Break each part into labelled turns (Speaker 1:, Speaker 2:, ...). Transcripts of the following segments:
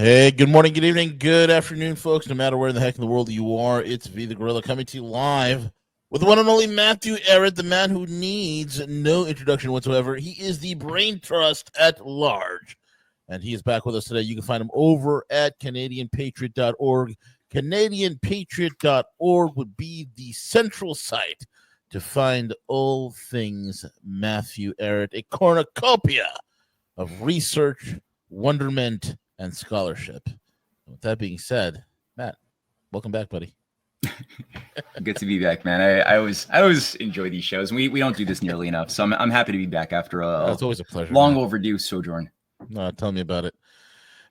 Speaker 1: Hey, good morning, good evening, good afternoon, folks. No matter where in the heck in the world you are, it's V the Gorilla coming to you live with the one and only Matthew Ehret, the man who needs no introduction whatsoever. He is the brain trust at large, and he is back with us today. You can find him over at CanadianPatriot.org. CanadianPatriot.org would be the central site to find all things Matthew Ehret, a cornucopia of research, wonderment, and scholarship. With that being said, Matt, welcome back, buddy.
Speaker 2: Good to be back, man. I always enjoy these shows. We don't do this nearly enough, so I'm happy to be back after
Speaker 1: It's always a pleasure.
Speaker 2: Long overdue sojourn.
Speaker 1: No, tell me about it,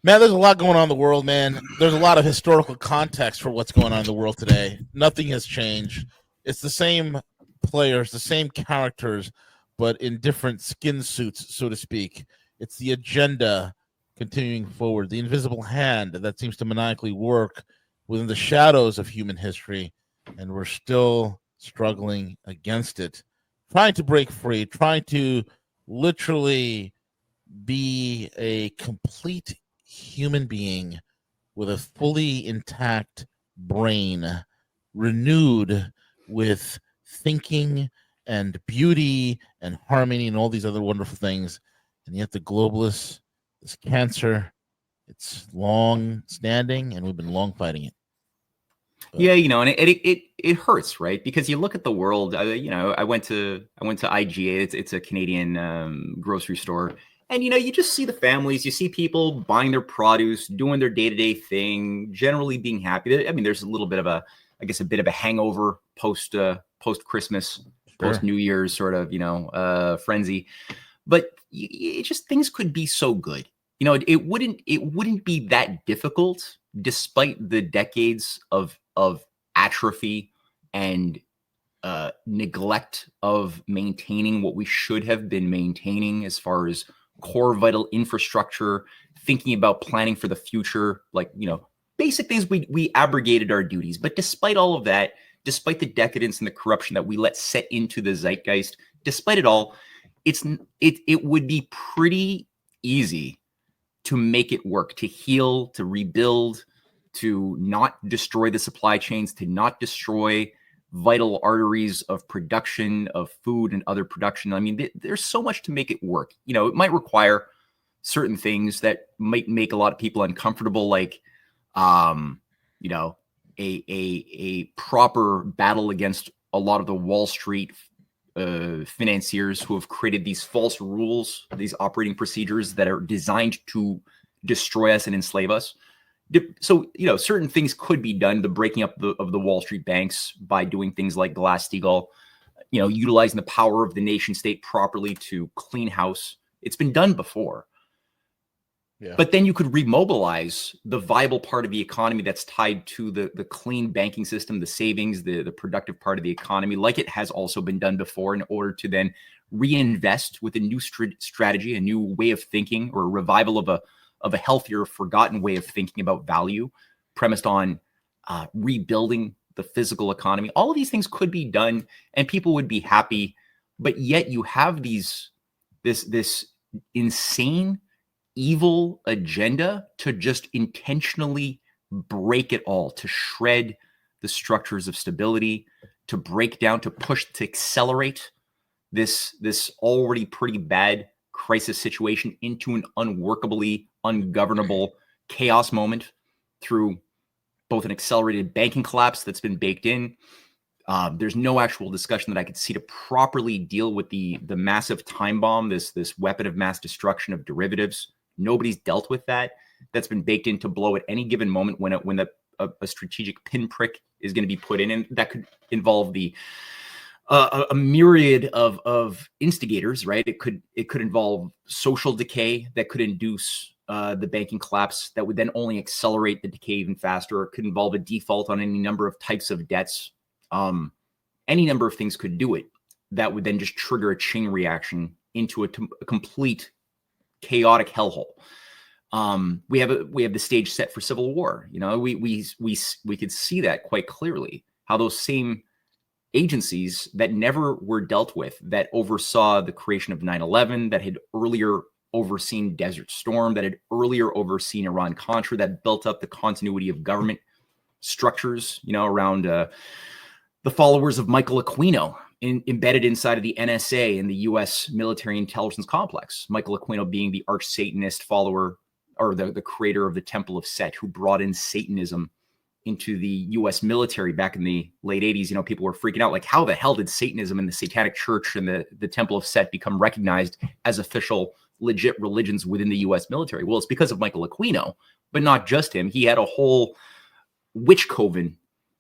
Speaker 1: man. There's a lot going on in the world, man. There's a lot of historical context for what's going on in the world today. Nothing has changed. It's the same players, the same characters, but in different skin suits, so to speak. It's the agenda continuing forward, the invisible hand that seems to maniacally work within the shadows of human history, and we're still struggling against it, trying to break free, trying to literally be a complete human being with a fully intact brain, renewed with thinking and beauty and harmony and all these other wonderful things. And yet the globalists, this cancer, it's long standing, and we've been long fighting it.
Speaker 2: But, yeah, and it hurts, right? Because you look at the world. I went to IGA. It's a Canadian grocery store, and you just see the families. You see people buying their produce, doing their day-to-day thing, generally being happy. I mean, there's a little bit of a hangover post Christmas, post New Year's sort of frenzy, but it just, things could be so good. It wouldn't be that difficult, despite the decades of atrophy and neglect of maintaining what we should have been maintaining as far as core vital infrastructure, thinking about planning for the future, basic things. We abrogated our duties. But despite all of that, despite the decadence and the corruption that we let set into the zeitgeist, despite it all, it would be pretty easy to make it work, to heal, to rebuild, to not destroy the supply chains, to not destroy vital arteries of production of food and other production. I mean, there's so much to make it work. It might require certain things that might make a lot of people uncomfortable, like, a proper battle against a lot of the Wall Street financiers who have created these false rules, these operating procedures that are designed to destroy us and enslave us. So, certain things could be done, the breaking up of the Wall Street banks by doing things like Glass-Steagall, utilizing the power of the nation state properly to clean house. It's been done before. Yeah. But then you could remobilize the viable part of the economy that's tied to the clean banking system, the savings, the productive part of the economy, like it has also been done before, in order to then reinvest with a new strategy, a new way of thinking, or a revival of a healthier, forgotten way of thinking about value, premised on rebuilding the physical economy. All of these things could be done, and people would be happy. But yet you have this insane, evil agenda to just intentionally break it all, to shred the structures of stability, to break down, to push, to accelerate this already pretty bad crisis situation into an unworkably ungovernable chaos moment through both an accelerated banking collapse that's been baked in. There's no actual discussion that I could see to properly deal with the massive time bomb, this weapon of mass destruction of derivatives. Nobody's dealt with that. That's been baked in to blow at any given moment when a strategic pinprick is going to be put in, and that could involve a myriad of instigators, right? It could involve social decay that could induce the banking collapse that would then only accelerate the decay even faster. It could involve a default on any number of types of debts. Any number of things could do it that would then just trigger a chain reaction into a complete chaotic hellhole. We have the stage set for civil war. We could see that quite clearly, how those same agencies that never were dealt with, that oversaw the creation of 9/11, that had earlier overseen Desert Storm, that had earlier overseen Iran-Contra, that built up the continuity of government structures, around the followers of Michael Aquino, embedded inside of the NSA and the U.S. military intelligence complex. Michael Aquino being the arch-Satanist follower, or the creator of the Temple of Set, who brought in Satanism into the U.S. military back in the late 80s. People were freaking out, like, how the hell did Satanism and the Satanic Church and the Temple of Set become recognized as official, legit religions within the U.S. military? Well, it's because of Michael Aquino, but not just him. He had a whole witch coven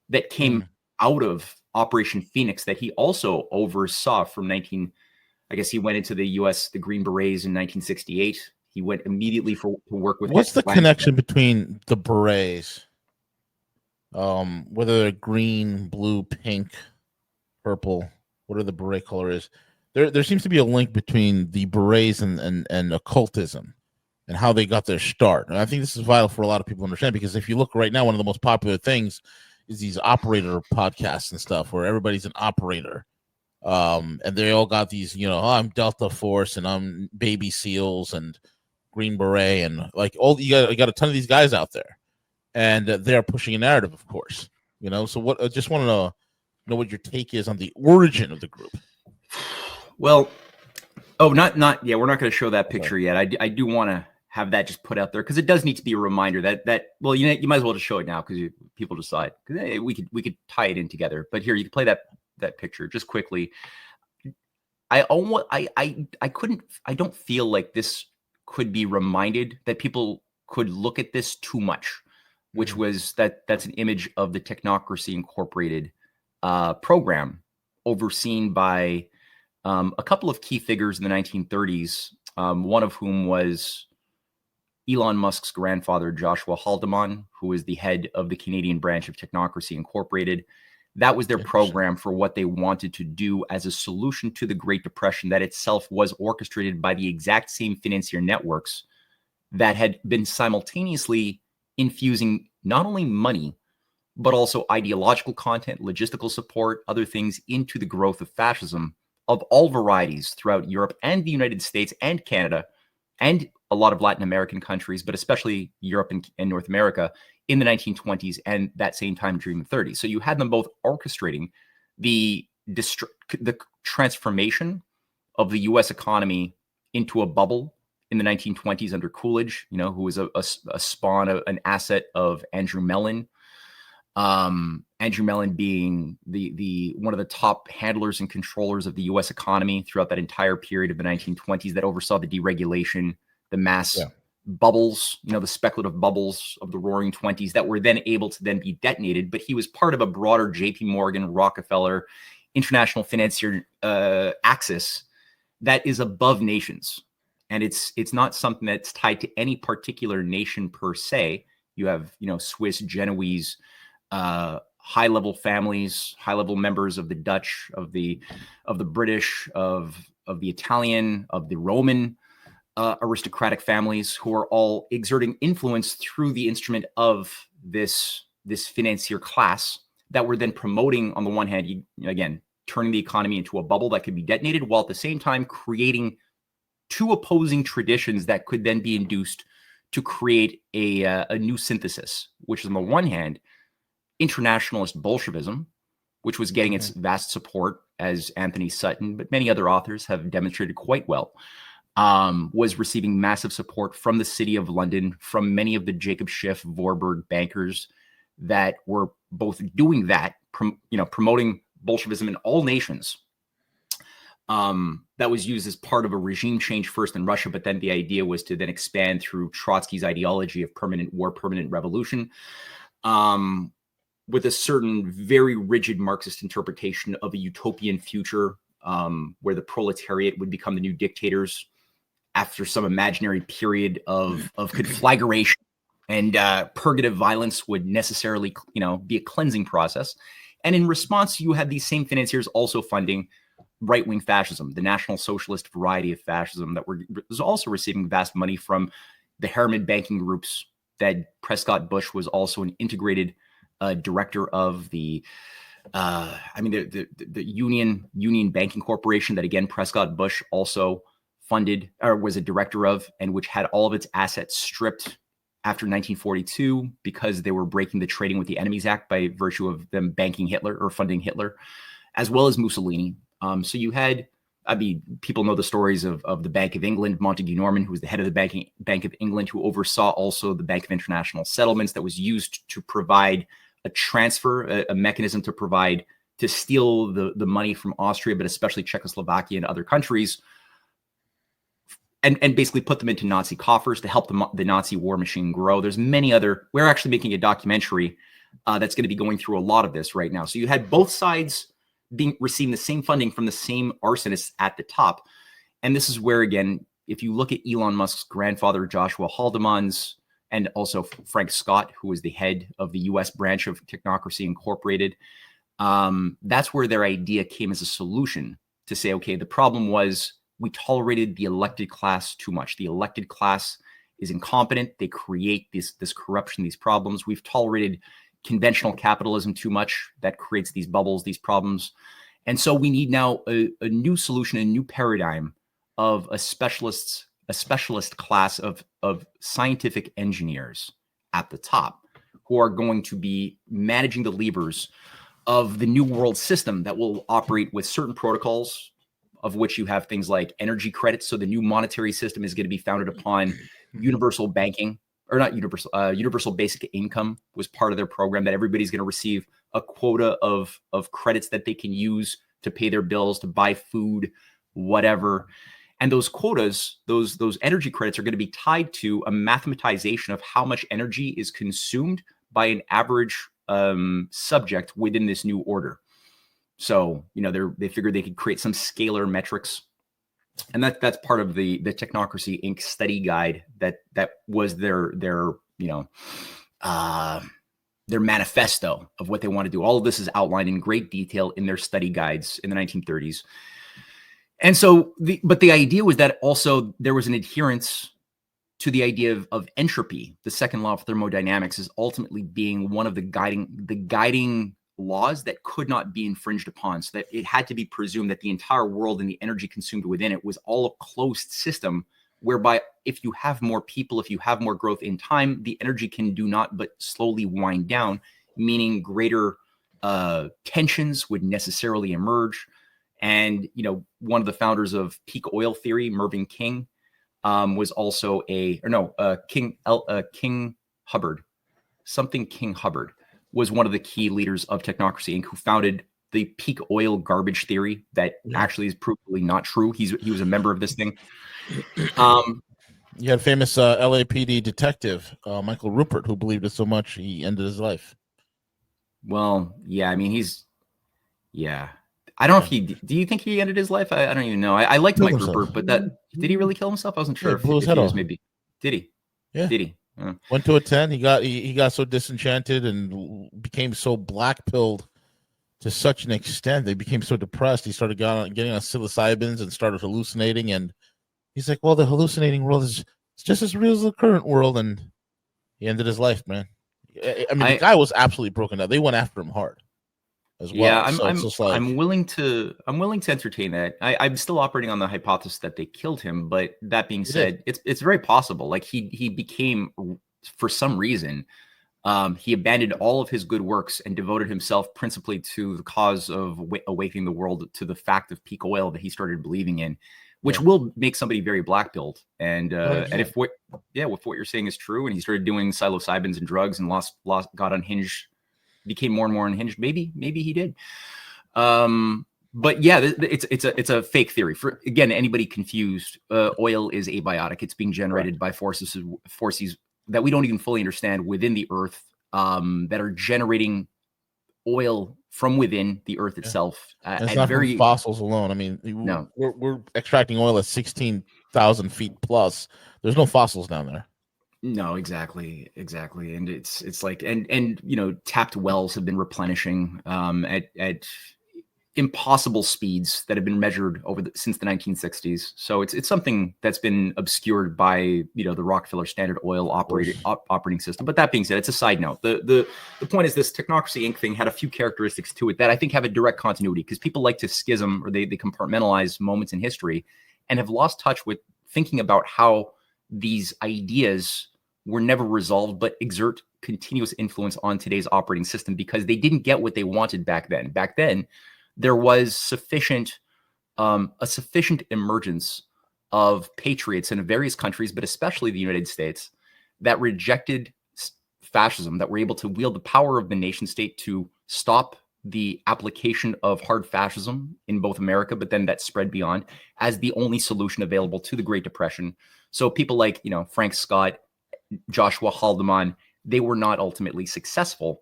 Speaker 2: that came out of Operation Phoenix that he also oversaw from I guess he went into the U.S., the Green Berets in 1968. He went immediately to work with.
Speaker 1: What's the connection between the Berets? Whether they're green, blue, pink, purple, whatever the beret color is, there seems to be a link between the Berets and occultism and how they got their start. And I think this is vital for a lot of people to understand, because if you look right now, one of the most popular things is these operator podcasts and stuff where everybody's an operator. And they all got these, I'm Delta Force and I'm Baby SEALs and Green Beret, and like you got a ton of these guys out there. And they're pushing a narrative, of course, So what? I just want to know what your take is on the origin of the group.
Speaker 2: Well, we're not going to show that picture yet. I do want to have that just put out there, because it does need to be a reminder that well, you might as well just show it now, because people decide. Because we could tie it in together. But here, you can play that picture just quickly. I don't feel like this could be reminded, that people could look at this too much. Which was that's an image of the Technocracy Incorporated program, overseen by a couple of key figures in the 1930s, one of whom was Elon Musk's grandfather, Joshua Haldeman, who was the head of the Canadian branch of Technocracy Incorporated. That was their program for what they wanted to do as a solution to the Great Depression, that itself was orchestrated by the exact same financier networks that had been simultaneously infusing not only money, but also ideological content, logistical support, other things into the growth of fascism of all varieties throughout Europe and the United States and Canada and a lot of Latin American countries, but especially Europe and North America in the 1920s and that same time during the 30s. So you had them both orchestrating the transformation of the U.S. economy into a bubble in the 1920s under Coolidge, who was a spawn, an asset of Andrew Mellon. Andrew Mellon being the one of the top handlers and controllers of the U.S. economy throughout that entire period of the 1920s, that oversaw the deregulation, the mass bubbles, the speculative bubbles of the Roaring '20s that were then able to then be detonated. But he was part of a broader J.P. Morgan, Rockefeller, international financier axis that is above nations. And it's not something that's tied to any particular nation per se. You have, Swiss, Genoese, high-level families, high-level members of the Dutch, of the British, of the Italian, of the Roman aristocratic families, who are all exerting influence through the instrument of this financier class that were then promoting, on the one hand, again, turning the economy into a bubble that could be detonated, while at the same time creating two opposing traditions that could then be induced to create a new synthesis, which is, on the one hand, internationalist Bolshevism, which was getting its vast support, as Anthony Sutton, but many other authors have demonstrated quite well, was receiving massive support from the City of London, from many of the Jacob Schiff, Vorburg bankers that were both doing that, promoting Bolshevism in all nations. That was used as part of a regime change first in Russia, but then the idea was to then expand through Trotsky's ideology of permanent war, permanent revolution, with a certain very rigid Marxist interpretation of a utopian future, where the proletariat would become the new dictators after some imaginary period of conflagration, and purgative violence would necessarily, be a cleansing process. And in response, you had these same financiers also funding right-wing fascism, the National Socialist variety of fascism that was also receiving vast money from the Harriman banking groups that Prescott Bush was also an integrated director of, the Union Banking Corporation that, again, Prescott Bush also funded or was a director of, and which had all of its assets stripped after 1942 because they were breaking the Trading with the Enemies Act by virtue of them banking Hitler or funding Hitler, as well as Mussolini. So you had, I mean, people know the stories of the Bank of England, Montague Norman, who was the head of the Bank of England, who oversaw also the Bank of International Settlements that was used to provide a transfer, a mechanism to steal the money from Austria, but especially Czechoslovakia and other countries, and basically put them into Nazi coffers to help the Nazi war machine grow. There's many other, we're actually making a documentary that's going to be going through a lot of this right now. So you had both sides receiving the same funding from the same arsonists at the top. And this is where, again, if you look at Elon Musk's grandfather, Joshua Haldeman's, and also Frank Scott, who was the head of the US branch of Technocracy Incorporated, that's where their idea came as a solution to say, okay, the problem was we tolerated the elected class too much. The elected class is incompetent. They create this corruption, these problems. We've tolerated conventional capitalism too much. That creates these bubbles, these problems. And so we need now a new solution, a new paradigm of a specialist class of scientific engineers at the top who are going to be managing the levers of the new world system that will operate with certain protocols, of which you have things like energy credits. So the new monetary system is going to be founded upon universal banking, or not universal, universal basic income was part of their program, that everybody's going to receive a quota of credits that they can use to pay their bills, to buy food, whatever. And those quotas, those energy credits are going to be tied to a mathematization of how much energy is consumed by an average subject within this new order. So, you know, they figured they could create some scalar metrics. And that's part of the Technocracy Inc. study guide that was their manifesto of what they want to do. All of this is outlined in great detail in their study guides in the 1930s. And so, but the idea was that also there was an adherence to the idea of entropy. The second law of thermodynamics is ultimately being one of the guiding laws that could not be infringed upon, so that it had to be presumed that the entire world and the energy consumed within it was all a closed system, whereby if you have more people, if you have more growth in time, the energy can do not but slowly wind down, meaning greater tensions would necessarily emerge. And, you know, one of the founders of peak oil theory, Mervyn King, was also King Hubbard was one of the key leaders of Technocracy Inc., who founded the peak oil garbage theory that actually is provably not true. He was a member of this thing.
Speaker 1: You had famous LAPD detective Michael Rupert, who believed it so much he ended his life.
Speaker 2: Well, yeah, I mean, I don't know if do you think he ended his life? I don't even know. I liked Mike Rupert, but did he really kill himself? I wasn't sure.
Speaker 1: Blew his head off.
Speaker 2: Maybe. Did he?
Speaker 1: Yeah.
Speaker 2: Did he?
Speaker 1: Went to a 10. He got so disenchanted and became so black-pilled to such an extent. They became so depressed. He started getting on psilocybins and started hallucinating. And he's like, well, the hallucinating world is just as real as the current world. And he ended his life, man. I mean, the guy was absolutely broken down. They went after him hard as well.
Speaker 2: Yeah,
Speaker 1: I'm
Speaker 2: willing to entertain that. I'm still operating on the hypothesis that they killed him, but that being said, it's very possible. Like he became, for some reason, he abandoned all of his good works and devoted himself principally to the cause of awakening the world to the fact of peak oil that he started believing in, which will make somebody very black-pilled. And and if what you're saying is true, and he started doing psilocybins and drugs and got unhinged, became more and more unhinged, maybe he did. But yeah, it's a fake theory. For again, anybody confused, oil is abiotic. It's being generated by forces that we don't even fully understand within the earth, that are generating oil from within the earth itself.
Speaker 1: It's not from fossils alone. I mean, we're extracting oil at 16,000 feet plus. There's no fossils down there.
Speaker 2: No, exactly. And it's like, and you know, tapped wells have been replenishing at impossible speeds that have been measured since the 1960s. So it's something that's been obscured by, you know, the Rockefeller Standard Oil operating system. But that being said, it's a side note. The point is, this Technocracy Inc. thing had a few characteristics to it that I think have a direct continuity, because people like to schism, or they compartmentalize moments in history. and have lost touch with thinking about how these ideas were never resolved, but exert continuous influence on today's operating system because they didn't get what they wanted back then. Back then, there was a sufficient emergence of patriots in various countries, but especially the United States, that rejected fascism, that were able to wield the power of the nation state to stop the application of hard fascism in both America, but then that spread beyond as the only solution available to the Great Depression. So people like, Frank Scott, Joshua Haldeman, they were not ultimately successful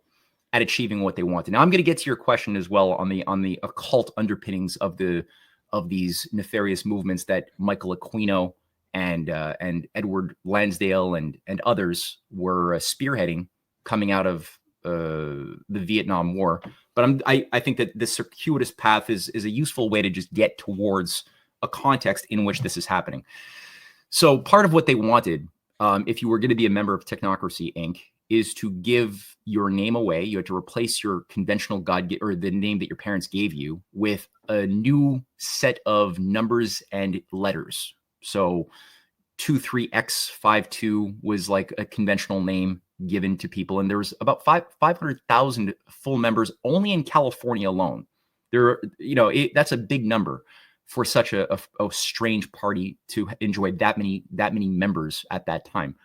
Speaker 2: at achieving what they wanted. Now I'm going to get to your question as well on the occult underpinnings of these nefarious movements that Michael Aquino and Edward Lansdale and others were spearheading coming out of the Vietnam War. But I think that this circuitous path is a useful way to just get towards a context in which this is happening. So part of what they wanted, if you were going to be a member of Technocracy Inc., is to give your name away. You had to replace your conventional or the name that your parents gave you with a new set of numbers and letters. So 23X52 was like a conventional name given to people. And there was about 500,000 full members only in California alone. That's a big number for such a strange party to enjoy that many members at that time.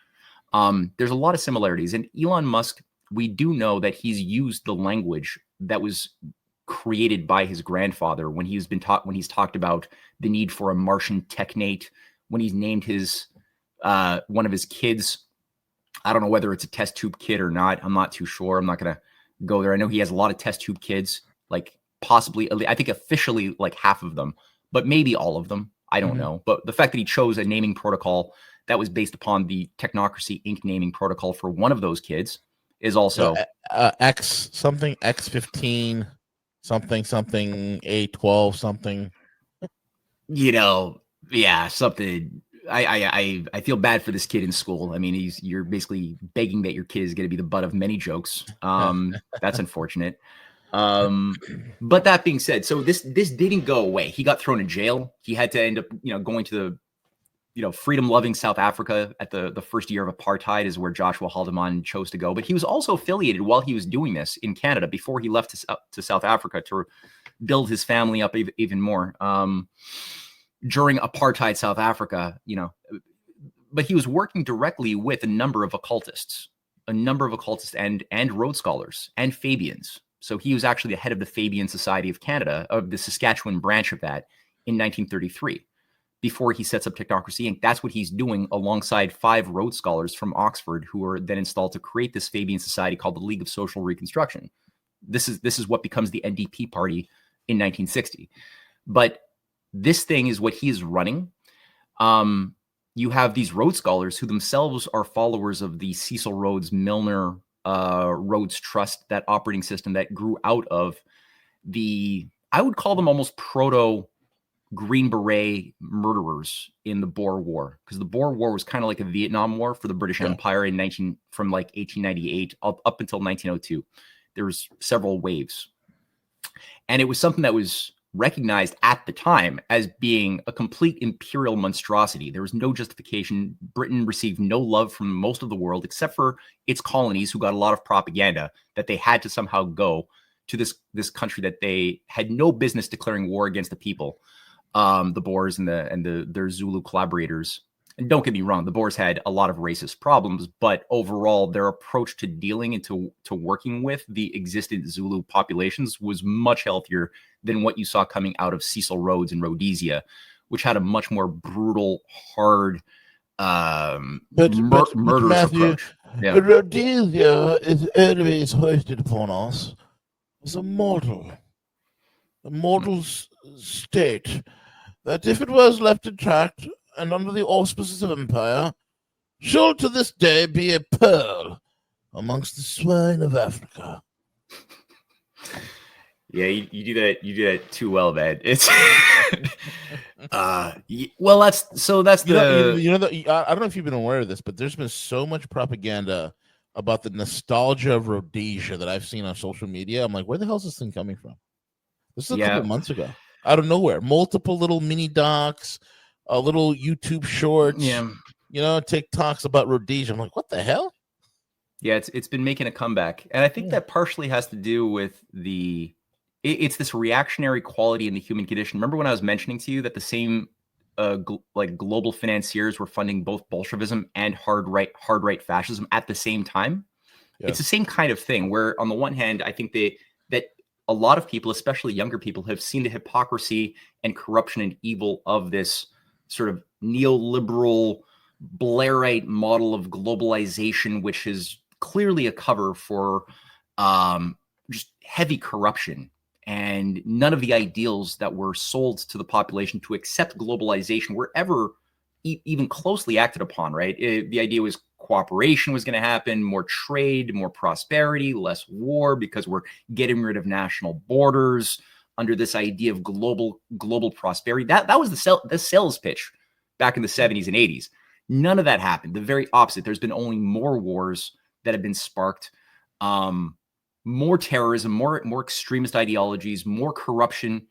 Speaker 2: There's a lot of similarities. And Elon Musk, we do know that he's used the language that was created by his grandfather when he's talked about the need for a Martian technate, when he's named his one of his kids. I don't know whether it's a test tube kid or not. I'm not too sure. I'm not going to go there. I know he has a lot of test tube kids, like possibly, I think officially like half of them, but maybe all of them. I don't know. But the fact that he chose a naming protocol that was based upon the Technocracy Inc. naming protocol for one of those kids is also
Speaker 1: X something, X15 something A12 something.
Speaker 2: Yeah, something. I feel bad for this kid in school. I mean, you're basically begging that your kid is going to be the butt of many jokes. That's unfortunate. But that being said, so this didn't go away. He got thrown in jail. He had to end up, going to the freedom-loving South Africa at the first year of apartheid is where Joshua Haldeman chose to go. But he was also affiliated while he was doing this in Canada before he left to South Africa to build his family up even more. During apartheid South Africa, but he was working directly with a number of occultists and Rhodes Scholars and Fabians. So he was actually the head of the Fabian Society of Canada, of the Saskatchewan branch of that in 1933. Before he sets up Technocracy Inc. That's what he's doing alongside 5 Rhodes Scholars from Oxford who are then installed to create this Fabian Society called the League of Social Reconstruction. This is what becomes the NDP party in 1960. But this thing is what he is running. You have these Rhodes Scholars who themselves are followers of the Cecil Rhodes Milner Rhodes Trust, that operating system that grew out of I would call them almost proto Green Beret murderers in the Boer War, because the Boer War was kind of like a Vietnam War for the British Empire from like 1898 up until 1902. There was several waves, and it was something that was recognized at the time as being a complete imperial monstrosity. There was no justification. Britain received no love from most of the world except for its colonies, who got a lot of propaganda that they had to somehow go to this country that they had no business declaring war against the people. The Boers and their Zulu collaborators. And don't get me wrong, the Boers had a lot of racist problems, but overall their approach to dealing and to working with the existent Zulu populations was much healthier than what you saw coming out of Cecil Rhodes and Rhodesia, which had a much more brutal, hard, murderous approach. Yeah.
Speaker 1: Rhodesia is always hoisted upon us as a mortal state, that if it was left intact and under the auspices of empire, should to this day be a pearl amongst the swine of Africa.
Speaker 2: Yeah, you do that too well, man. It's well, that's the
Speaker 1: I don't know if you've been aware of this, but there's been so much propaganda about the nostalgia of Rhodesia that I've seen on social media. I'm like, where the hell is this thing coming from? This is a couple months ago, out of nowhere. Multiple little mini docs, little YouTube shorts,
Speaker 2: Yeah.
Speaker 1: TikToks about Rhodesia. I'm like, what the hell?
Speaker 2: Yeah, it's been making a comeback, and I think
Speaker 1: Yeah.
Speaker 2: that partially has to do with it's this reactionary quality in the human condition. Remember when I was mentioning to you that the same global financiers were funding both Bolshevism and hard right fascism at the same time?
Speaker 1: Yes.
Speaker 2: It's the same kind of thing where, on the one hand, I think that a lot of people, especially younger people, have seen the hypocrisy and corruption and evil of this sort of neoliberal Blairite model of globalization, which is clearly a cover for just heavy corruption and none of the ideals that were sold to the population to accept globalization were ever even closely acted upon, right? The idea was cooperation was going to happen, more trade, more prosperity, less war, because we're getting rid of national borders under this idea of global prosperity. That was the sales pitch back in the 70s and 80s. None of that happened. The very opposite. There's been only more wars that have been sparked, more terrorism, more extremist ideologies, more corruption,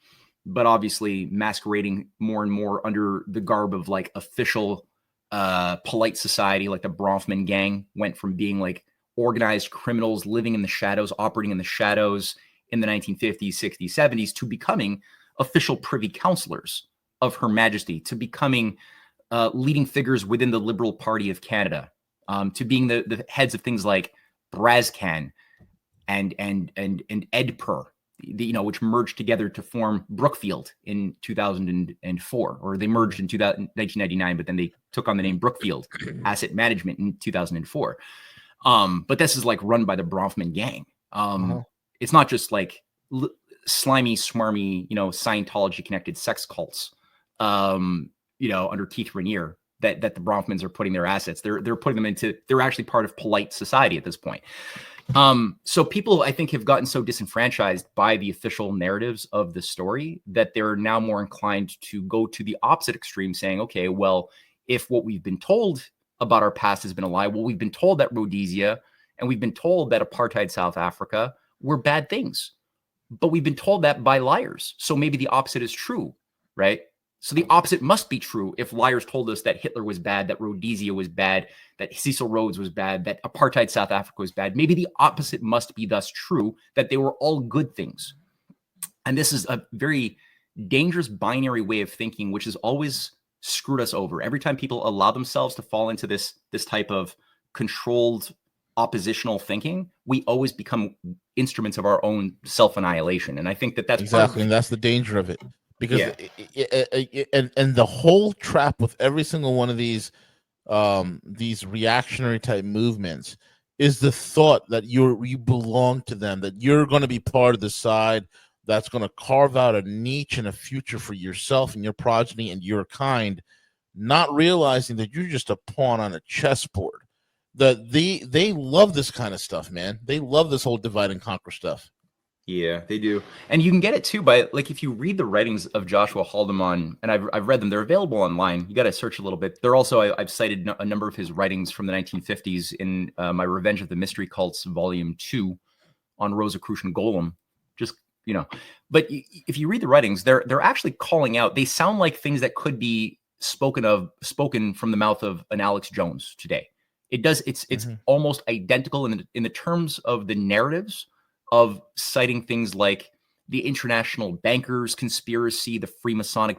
Speaker 2: but obviously masquerading more and more under the garb of like official polite society. Like the Bronfman gang went from being like organized criminals living in the shadows, operating in the shadows in the 1950s, 60s, 70s, to becoming official privy councillors of Her Majesty, to becoming leading figures within the Liberal Party of Canada, to being the heads of things like Brascan and EDPR, which merged together to form Brookfield in 2004, or they merged in 1999, but then they took on the name Brookfield Asset Management in 2004. But this is like run by the Bronfman gang. It's not just like slimy, smarmy, Scientology connected sex cults, under Keith Rainier that the Bronfmans are putting their assets. They're putting them into, they're actually part of polite society at this point. So people, I think, have gotten so disenfranchised by the official narratives of the story that they're now more inclined to go to the opposite extreme, saying, okay, well, if what we've been told about our past has been a lie, well, we've been told that Rhodesia and we've been told that apartheid South Africa were bad things, but we've been told that by liars. So maybe the opposite is true, right? So the opposite must be true if liars told us that Hitler was bad, that Rhodesia was bad, that Cecil Rhodes was bad, that apartheid South Africa was bad. Maybe the opposite must be thus true, that they were all good things. And this is a very dangerous binary way of thinking, which has always screwed us over. Every time people allow themselves to fall into this type of controlled oppositional thinking, we always become instruments of our own self-annihilation. And I think that's
Speaker 1: exactly, and that's the danger of it. Because and the whole trap with every single one of these reactionary type movements is the thought that you belong to them, that you're going to be part of the side that's going to carve out a niche and a future for yourself and your progeny and your kind, not realizing that you're just a pawn on a chessboard. That they love this kind of stuff, man. They love this whole divide and conquer stuff.
Speaker 2: Yeah, they do. And you can get it too by, like, if you read the writings of Joshua Haldeman, and I've read them, they're available online. You got to search a little bit. They're also, I've cited a number of his writings from the 1950s in my Revenge of the Mystery Cults, Volume 2 on Rosicrucian Golem. Just, but if you read the writings, they're actually calling out, they sound like things that could be spoken from the mouth of an Alex Jones today. It does. It's almost identical in the terms of the narratives of citing things like the international bankers conspiracy, the Freemasonic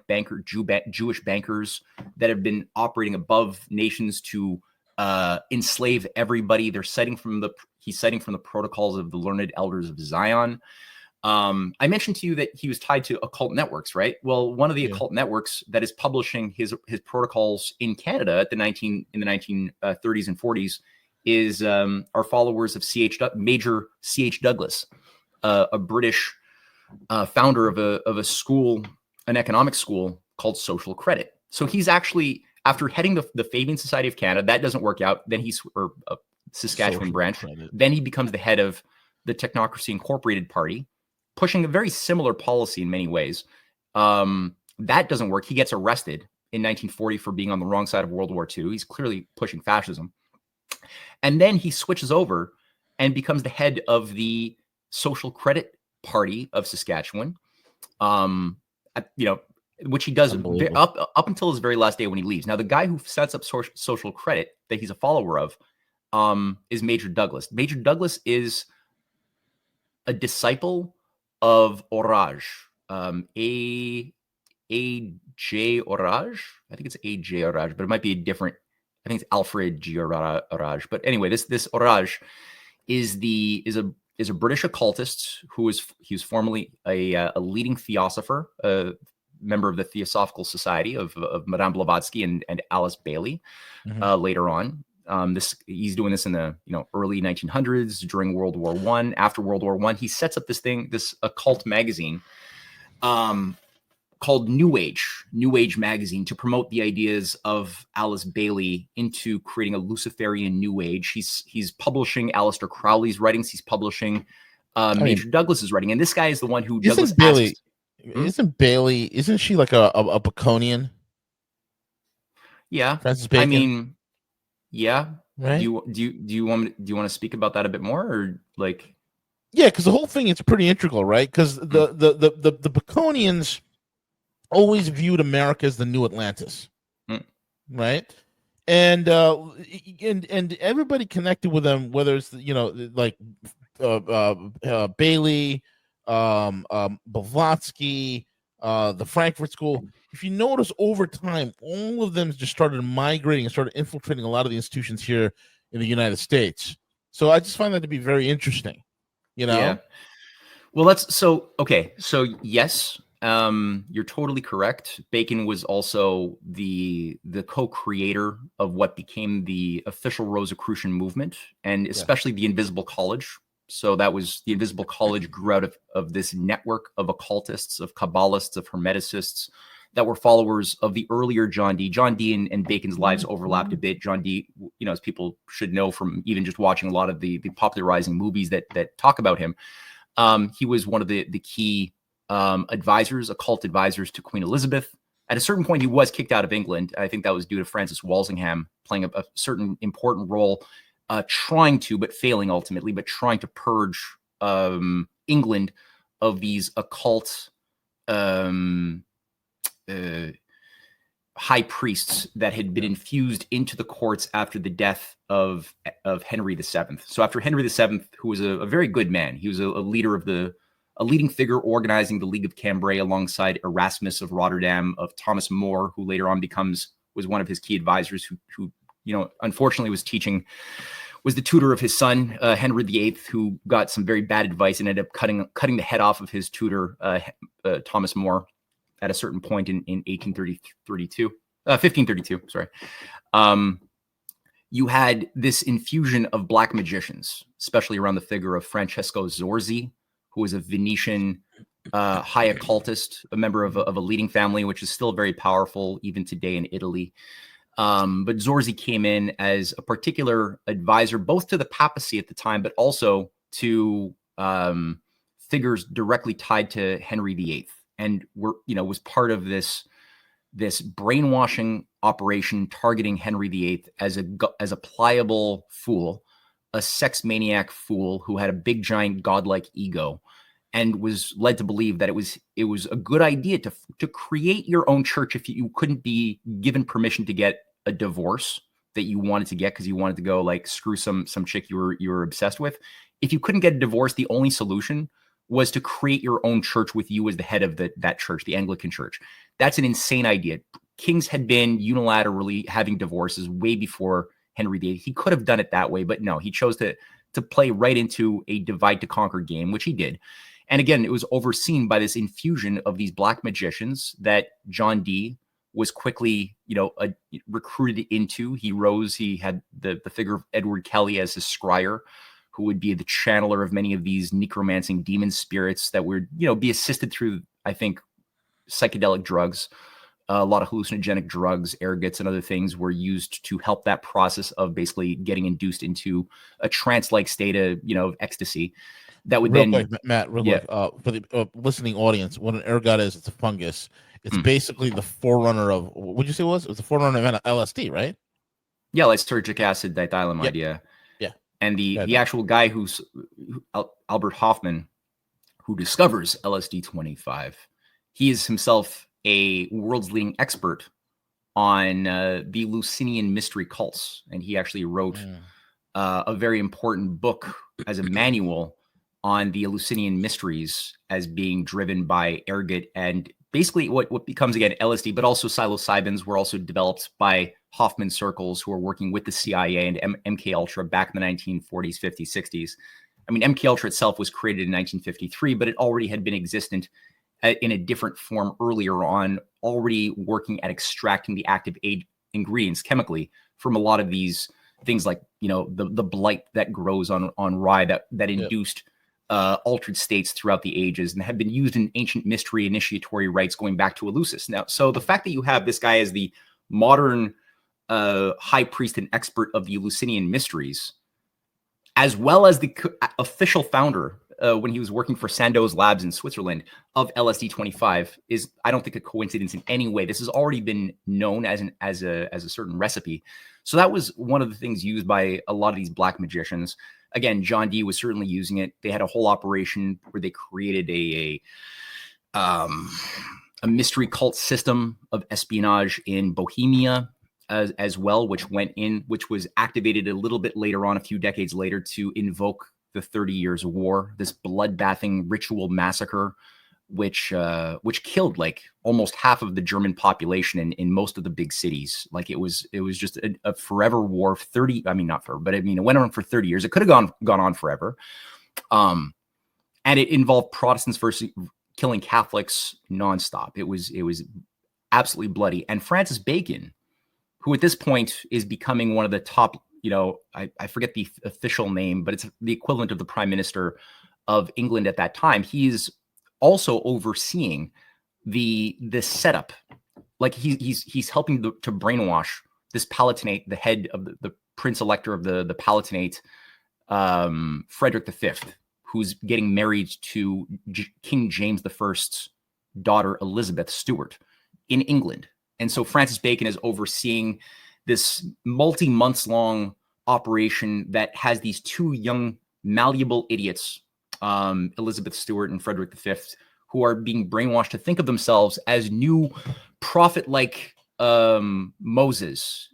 Speaker 2: Jewish bankers that have been operating above nations to enslave everybody. He's citing from the protocols of the learned elders of Zion. I mentioned to you that he was tied to occult networks, right? Well, one of the occult networks that is publishing his protocols in Canada in the 1930s and 40s is our followers of Major C.H. Douglas, a British founder of a school, an economic school called Social Credit. So he's actually, after heading the Fabian Society of Canada, that doesn't work out. Then he's Saskatchewan Social branch. Credit. Then he becomes the head of the Technocracy Incorporated Party, pushing a very similar policy in many ways. That doesn't work. He gets arrested in 1940 for being on the wrong side of World War II. He's clearly pushing fascism. And then he switches over and becomes the head of the Social Credit Party of Saskatchewan. which he does
Speaker 1: Unbelievable.
Speaker 2: up until his very last day when he leaves. Now, the guy who sets up social credit that he's a follower of is Major Douglas. Major Douglas is a disciple of Orage, A.J. Orage. I think it's A.J. Orage, but it might be a different. I think it's Alfred G. Orage. But anyway, this Orage is a British occultist he was formerly a leading theosopher, a member of the Theosophical Society of Madame Blavatsky and Alice Bailey. Later on, he's doing this in the early 1900s during World War I. After World War I, he sets up this occult magazine called New Age magazine, to promote the ideas of Alice Bailey into creating a Luciferian New Age. He's publishing Aleister Crowley's writings. He's publishing Major Douglas's writing, and this guy is the one who Douglas
Speaker 1: Bailey.
Speaker 2: asks.
Speaker 1: Isn't she like a Baconian?
Speaker 2: Yeah,
Speaker 1: Francis Bacon.
Speaker 2: I mean, yeah.
Speaker 1: Right?
Speaker 2: Do you want to speak about that a bit more, or like?
Speaker 1: Yeah, because the whole thing is pretty integral, right? Because the Baconians always viewed America as the new Atlantis, right? And everybody connected with them, whether it's like Bailey, Blavatsky, the Frankfurt School. If you notice over time, all of them just started migrating and started infiltrating a lot of the institutions here in the United States. So I just find that to be very interesting.
Speaker 2: Yeah. Well, okay. So yes, you're totally correct. Bacon was also the co-creator of what became the official Rosicrucian movement, and especially the Invisible College. So that was the Invisible College grew out of this network of occultists, of Kabbalists, of Hermeticists that were followers of the earlier John Dee. John Dee and Bacon's lives overlapped a bit. John Dee, as people should know from even just watching a lot of the popularizing movies that talk about him, he was one of the key advisors, occult advisors to Queen Elizabeth. At a certain point, he was kicked out of England. I think that was due to Francis Walsingham playing a certain important role, trying to, but failing ultimately, but trying to purge England of these occult high priests that had been infused into the courts after the death of Henry VII. So after Henry VII, who was a very good man, he was a leader of a leading figure organizing the League of Cambrai alongside Erasmus of Rotterdam, of Thomas More, who later on was one of his key advisors, who unfortunately was the tutor of his son, Henry VIII, who got some very bad advice and ended up cutting the head off of his tutor, Thomas More, at a certain point in 1532, sorry. You had this infusion of black magicians, especially around the figure of Francesco Zorzi, who was a Venetian high occultist, a member of a leading family, which is still very powerful even today in Italy. But Zorzi came in as a particular advisor, both to the papacy at the time, but also to figures directly tied to Henry VIII, and was part of this brainwashing operation targeting Henry VIII as a pliable fool, a sex maniac fool who had a big giant godlike ego, and was led to believe that it was a good idea to create your own church if you couldn't be given permission to get a divorce that you wanted to get because you wanted to go like screw some chick you were obsessed with. If you couldn't get a divorce, the only solution was to create your own church with you as the head of that church, the Anglican Church. That's an insane idea. Kings had been unilaterally having divorces way before Henry VIII. He could have done it that way, but no, he chose to play right into a divide to conquer game, which he did. And again, it was overseen by this infusion of these black magicians that John Dee was quickly, recruited into. He rose. He had the figure of Edward Kelly as his scryer, who would be the channeler of many of these necromancing demon spirits that would, be assisted through, I think, psychedelic drugs. A lot of hallucinogenic drugs, ergots, and other things were used to help that process of basically getting induced into a trance-like state of ecstasy. That would quick,
Speaker 1: Matt, quick, for the listening audience, what an ergot is, it's a fungus. It's basically the forerunner of, what would you say it was? It was the forerunner of LSD, right?
Speaker 2: Yeah, lysergic acid diethylamide, yeah. And the actual guy who's Albert Hoffman, who discovers LSD-25, he is himself a world's leading expert on the Eleusinian mystery cults, and he actually wrote a very important book as a manual on the Eleusinian mysteries as being driven by Ehret, and basically what becomes again LSD, but also psilocybins were also developed by Hoffman circles who are working with the CIA and MK Ultra back in the 1940s, 50s, 60s. I mean, MK Ultra itself was created in 1953, but it already had been existent in a different form earlier on, already working at extracting the active ingredients chemically from a lot of these things, like, you know, the blight that grows on rye that induced altered states throughout the ages, and have been used in ancient mystery initiatory rites going back to Eleusis. Now, so the fact that you have this guy as the modern high priest and expert of the Eleusinian mysteries, as well as the official founder when he was working for Sandoz Labs in Switzerland of LSD-25, is, I don't think, a coincidence in any way. This has already been known as a certain recipe. So that was one of the things used by a lot of these black magicians. Again, John Dee was certainly using it. They had a whole operation where they created a mystery cult system of espionage in Bohemia as well, which was activated a little bit later on, a few decades later, to invoke the 30 Years' War, this bloodbathing ritual massacre, which killed like almost half of the German population in most of the big cities. Like it was just a forever war of 30. I mean, not forever, but I mean, it went on for 30 years. It could have gone on forever. And it involved Protestants versus killing Catholics nonstop. It was absolutely bloody. And Francis Bacon, who at this point is becoming one of the top, you know, I forget the official name, but it's the equivalent of the Prime Minister of England at that time. He's also overseeing the setup. Like he's helping to brainwash this Palatinate, the head of the Prince Elector of the Palatinate, Frederick V, who's getting married to King James I's daughter, Elizabeth Stuart, in England. And so Francis Bacon is overseeing this multi-months long operation that has these two young malleable idiots, Elizabeth Stuart and Frederick V, who are being brainwashed to think of themselves as new prophet-like Moses,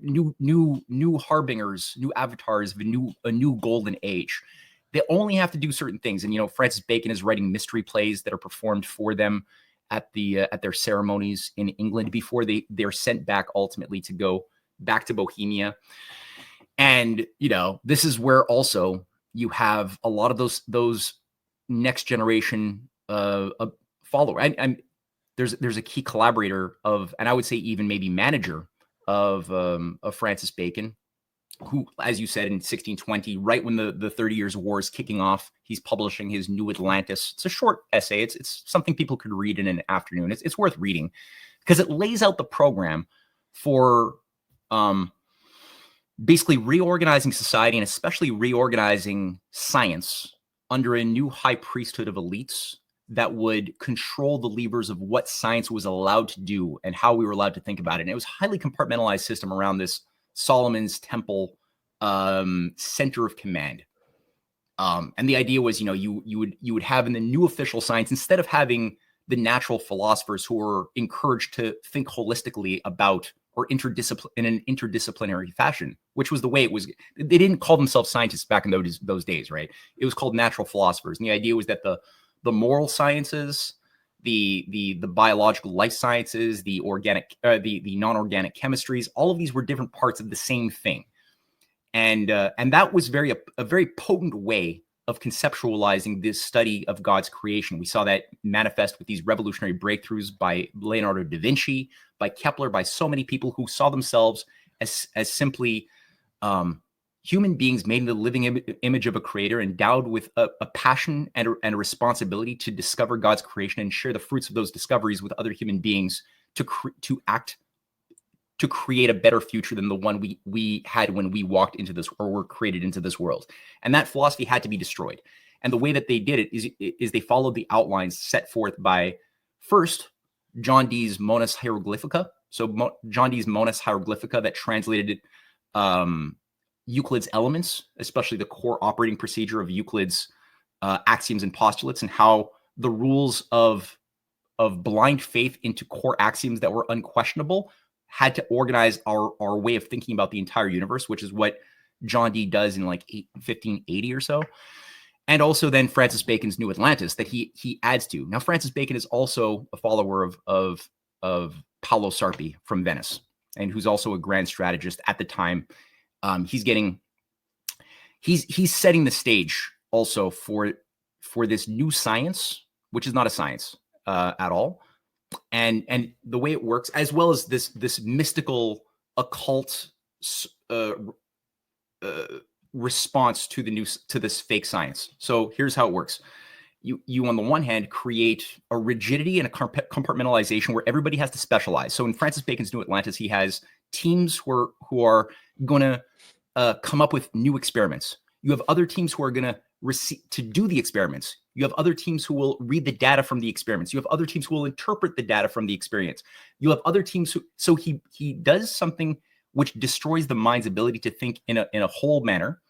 Speaker 2: new harbingers, new avatars of a new golden age. They only have to do certain things, and you know, Francis Bacon is writing mystery plays that are performed for them at their ceremonies in England before they're sent back ultimately to go back to Bohemia. And you know, this is where also you have a lot of those next generation follower. And there's a key collaborator of, and I would say even maybe manager of Francis Bacon, who, as you said, in 1620, right when the 30 Years' War is kicking off, he's publishing his New Atlantis. It's a short essay. It's something people could read in an afternoon. It's worth reading because it lays out the program for basically reorganizing society, and especially reorganizing science under a new high priesthood of elites that would control the levers of what science was allowed to do and how we were allowed to think about it. And it was a highly compartmentalized system around this Solomon's Temple center of command. And the idea was, you know, you would have in the new official science, instead of having the natural philosophers who were encouraged to think holistically about or in an interdisciplinary fashion, which was the way it was. They didn't call themselves scientists back in those days, right? It was called natural philosophers. And the idea was that the moral sciences, the biological life sciences, the organic, the non-organic chemistries, all of these were different parts of the same thing. And that was a very potent way of conceptualizing this study of God's creation. We saw that manifest with these revolutionary breakthroughs by Leonardo da Vinci, by Kepler, by so many people who saw themselves as simply human beings made in the living image of a creator, endowed with a passion and a responsibility to discover God's creation and share the fruits of those discoveries with other human beings to act to create a better future than the one we had when we walked into this, or were created into this world. And that philosophy had to be destroyed. And the way that they did it is they followed the outlines set forth by, first, John Dee's Monus Hieroglyphica. So John Dee's Monus Hieroglyphica that translated Euclid's elements, especially the core operating procedure of Euclid's axioms and postulates, and how the rules of blind faith into core axioms that were unquestionable, had to organize our way of thinking about the entire universe, which is what John Dee does in like 1580 or so. And also then Francis Bacon's New Atlantis that he adds to. Now, Francis Bacon is also a follower of Paolo Sarpi from Venice, and who's also a grand strategist at the time. He's setting the stage also for this new science, which is not a science at all. And the way it works, as well as this mystical occult response to this fake science. So here's how it works. You on the one hand create a rigidity and a compartmentalization where everybody has to specialize. So in Francis Bacon's New Atlantis, he has teams who are going to come up with new experiments. You have other teams who are going to do the experiments. You have other teams who will read the data from the experiments. You have other teams who will interpret the data from the experience. You have other teams so he does something which destroys the mind's ability to think in a whole manner.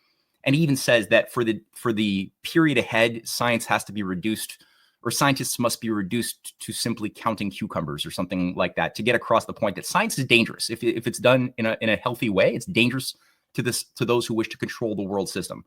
Speaker 2: And he even says that for the period ahead, science has to be reduced, or scientists must be reduced to simply counting cucumbers or something like that, to get across the point that science is dangerous. If it's done in a healthy way, it's dangerous to those who wish to control the world system.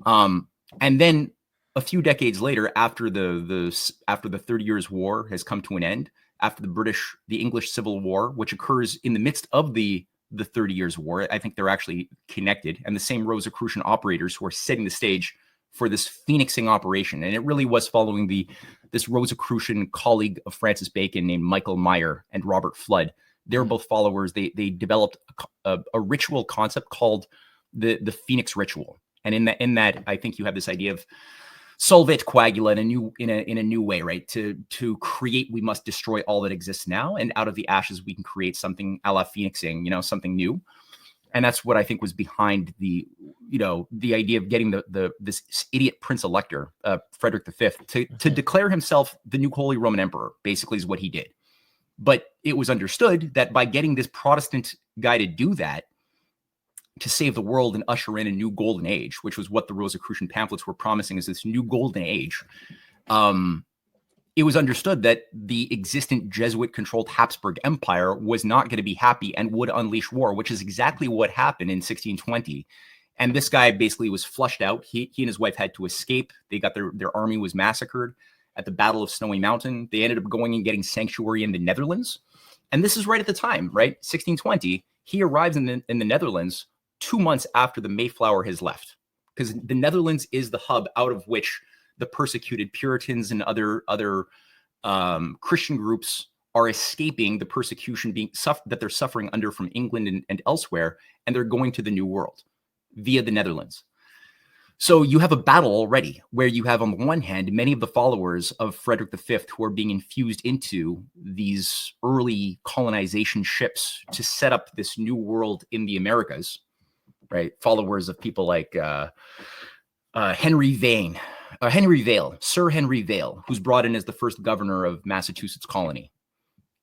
Speaker 2: And then a few decades later, after the 30 Years' War has come to an end, after the English Civil War, which occurs in the midst of the 30 Years' War, I think they're actually connected, and the same Rosicrucian operators who are setting the stage for this phoenixing operation. And it really was following this Rosicrucian colleague of Francis Bacon named Michael Meyer and Robert Flood. They're both followers. They developed a ritual concept called the Phoenix ritual. And in that, I think you have this idea of solvit coagula in a new way, right? To create, we must destroy all that exists now, and out of the ashes we can create something a la phoenixing, something new. And that's what I think was behind the idea of getting this idiot Prince Elector, Frederick V, to declare himself the new Holy Roman Emperor. Basically, is what he did. But it was understood that by getting this Protestant guy to do that, to save the world and usher in a new golden age, which was what the Rosicrucian pamphlets were promising as this new golden age, it was understood that the existent Jesuit-controlled Habsburg Empire was not going to be happy and would unleash war, which is exactly what happened in 1620. And this guy basically was flushed out. He and his wife had to escape. They got their army was massacred at the Battle of Snowy Mountain. They ended up going and getting sanctuary in the Netherlands. And this is right at the time, right? 1620. He arrives in the Netherlands 2 months after the Mayflower has left, because the Netherlands is the hub out of which the persecuted Puritans and other Christian groups are escaping the persecution that they're suffering under from England and elsewhere, and they're going to the New World via the Netherlands. So you have a battle already where you have, on the one hand, many of the followers of Frederick V who are being infused into these early colonization ships to set up this new world in the Americas, right? Followers of people like Sir Henry Vail, who's brought in as the first governor of Massachusetts colony.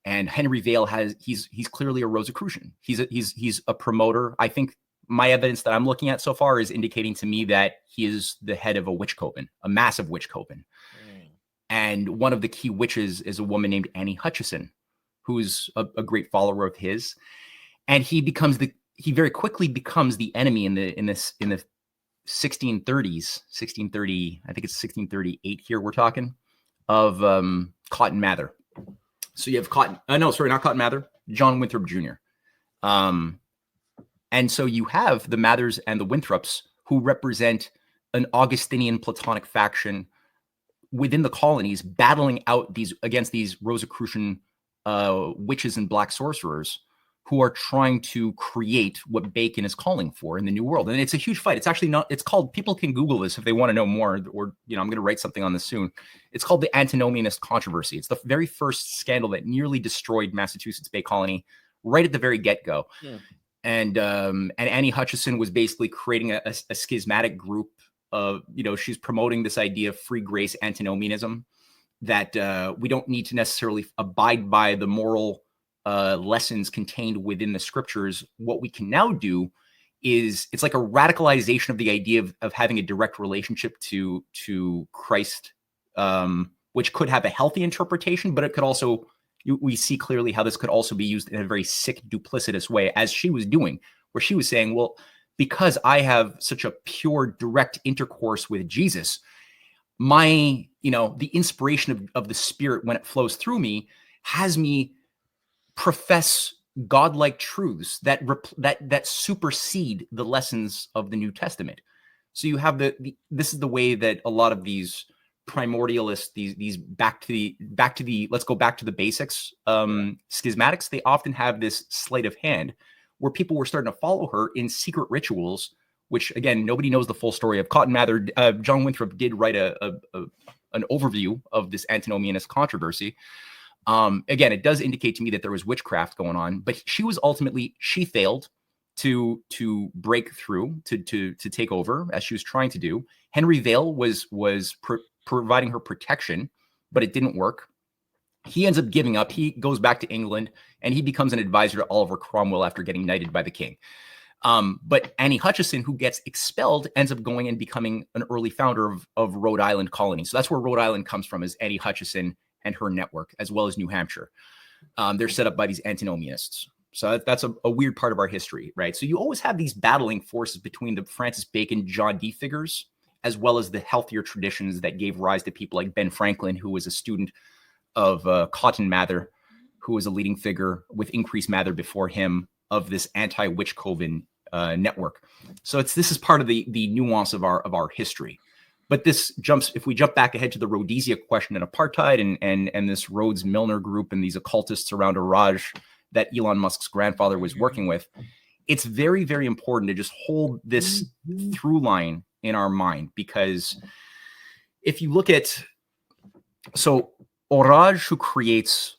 Speaker 2: And Henry Vail he's clearly a Rosicrucian. He's a promoter. I think my evidence that I'm looking at so far is indicating to me that he is the head of a witch coven, a massive witch coven. And one of the key witches is a woman named Annie Hutchison, who's a great follower of his. And he very quickly becomes the enemy in the 1630s, 1630, I think it's 1638 here we're talking, of Cotton Mather. So you have not Cotton Mather, John Winthrop Jr. And so you have the Mathers and the Winthrops, who represent an Augustinian Platonic faction within the colonies, battling out against these Rosicrucian witches and black sorcerers who are trying to create what Bacon is calling for in the New World. And it's a huge fight. It's actually not, it's called, people can Google this if they want to know more, or, I'm going to write something on this soon. It's called the Antinomianist Controversy. It's the very first scandal that nearly destroyed Massachusetts Bay Colony right at the very get-go. Yeah. And Annie Hutchison was basically creating a schismatic group of, she's promoting this idea of free grace antinomianism, that we don't need to necessarily abide by the moral lessons contained within the scriptures. What we can now do is, it's like a radicalization of the idea of having a direct relationship to Christ, which could have a healthy interpretation, but it could also, we see clearly how this could also be used in a very sick, duplicitous way, as she was doing, where she was saying, well, because I have such a pure, direct intercourse with Jesus, my, the inspiration of the Spirit when it flows through me has me profess godlike truths that supersede the lessons of the New Testament. So you have this is the way that a lot of these primordialists, these back to the let's go back to the basics, schismatics, they often have this sleight of hand where people were starting to follow her in secret rituals, which again, nobody knows the full story of. Cotton Mather. John Winthrop did write an overview of this antinomianist controversy. Again, it does indicate to me that there was witchcraft going on, but she failed to break through, to take over as she was trying to do. Henry Vale was providing her protection, but it didn't work. He ends up giving up. He goes back to England and he becomes an advisor to Oliver Cromwell after getting knighted by the king. But Annie Hutchison, who gets expelled, ends up going and becoming an early founder of Rhode Island colony. So that's where Rhode Island comes from, is Annie Hutchison and her network, as well as New Hampshire. They're set up by these antinomianists. So that's a weird part of our history, right? So you always have these battling forces between the Francis Bacon, John Dee figures, as well as the healthier traditions that gave rise to people like Ben Franklin, who was a student of Cotton Mather, who was a leading figure with Increase Mather before him, of this anti-witch coven network. So this is part of the nuance of our history. But if we jump back ahead to the Rhodesia question and apartheid and this Rhodes Milner group and these occultists around Orage that Elon Musk's grandfather was working with, it's very, very important to just hold this through line in our mind, because if you look at, so Orage, who creates,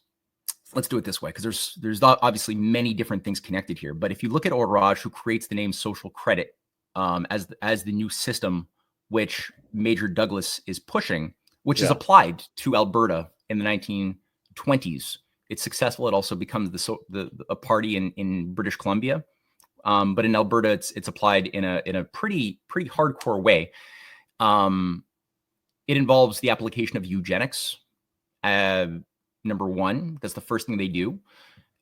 Speaker 2: let's do it this way, because there's obviously many different things connected here. But if you look at Orage, who creates the name social credit as the new system, which Major Douglas is pushing, which is applied to Alberta in the 1920s. It's successful. It also becomes a party in British Columbia. But in Alberta, it's applied in a pretty hardcore way. It involves the application of eugenics. Number one, that's the first thing they do.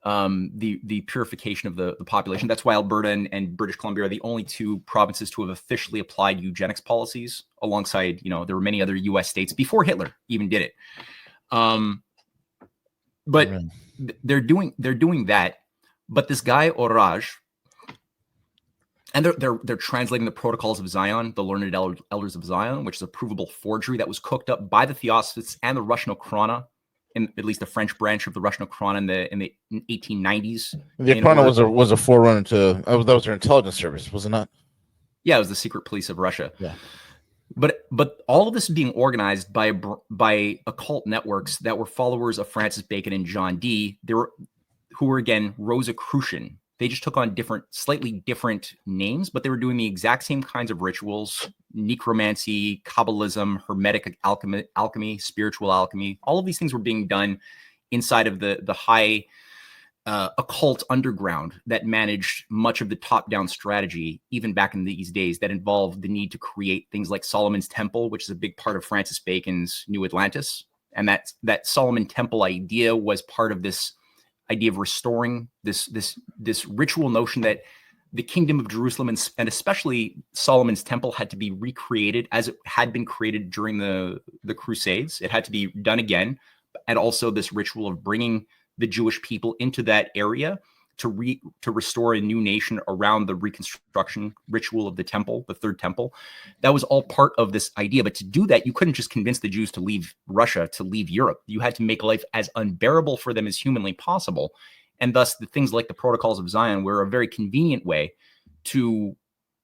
Speaker 2: The purification of the population. That's why Alberta and British Columbia are the only two provinces to have officially applied eugenics policies, alongside, there were many other U.S. states before Hitler even did it. But they're doing that. But this guy Orage, and they're translating the Protocols of Zion, the Learned Elders of Zion, which is a provable forgery that was cooked up by the Theosophists and the Russian Okhrana, in at least the French branch of the Russian Okhrana in the 1890s.
Speaker 1: The Okhrana was a forerunner to that was their intelligence service, was it not? Yeah,
Speaker 2: it was the secret police of Russia.
Speaker 1: Yeah.
Speaker 2: But all of this is being organized by occult networks that were followers of Francis Bacon and John Dee. Who were again Rosicrucian. They just took on slightly different names, but they were doing the exact same kinds of rituals: necromancy, Kabbalism, Hermetic alchemy, spiritual alchemy. All of these things were being done inside of the high occult underground that managed much of the top-down strategy, even back in these days, that involved the need to create things like Solomon's Temple, which is a big part of Francis Bacon's New Atlantis. And that Solomon Temple idea was part of this idea of restoring this ritual notion that the kingdom of Jerusalem and especially Solomon's Temple had to be recreated as it had been created during the Crusades. It had to be done again. And also this ritual of bringing the Jewish people into that area to restore a new nation around the reconstruction ritual of the temple, the third temple. That was all part of this idea. But to do that, you couldn't just convince the Jews to leave Russia, to leave Europe. You had to make life as unbearable for them as humanly possible. And thus the things like the Protocols of Zion were a very convenient way to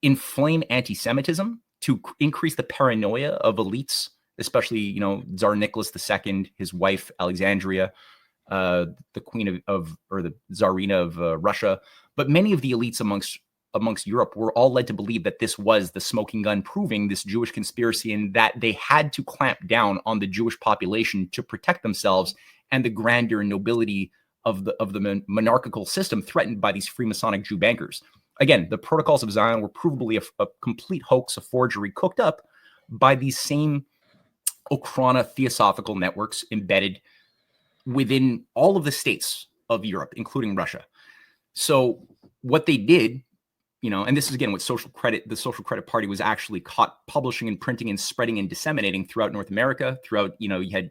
Speaker 2: inflame anti-Semitism, to increase the paranoia of elites, especially, Tsar Nicholas II, his wife, Alexandria, the queen or the Tsarina of Russia. But many of the elites amongst Europe were all led to believe that this was the smoking gun proving this Jewish conspiracy, and that they had to clamp down on the Jewish population to protect themselves and the grandeur and nobility of the monarchical system threatened by these Freemasonic Jew bankers. Again, the Protocols of Zion were provably a complete hoax, a forgery cooked up by these same Okrana theosophical networks embedded within all of the states of Europe, including Russia. So what they did, and this is again what the Social Credit Party was actually caught publishing and printing and spreading and disseminating throughout North America, throughout, you had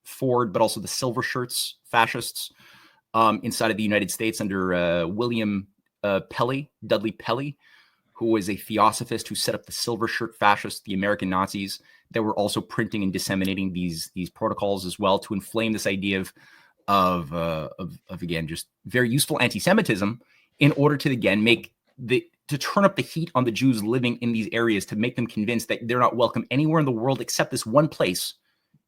Speaker 2: Ford, but also the Silver Shirts fascists inside of the United States under William Dudley Pelley, who was a theosophist who set up the Silver Shirt fascists, the American Nazis, that were also printing and disseminating these protocols as well to inflame this idea of again, just very useful anti-Semitism in order to again to turn up the heat on the Jews living in these areas, to make them convinced that they're not welcome anywhere in the world except this one place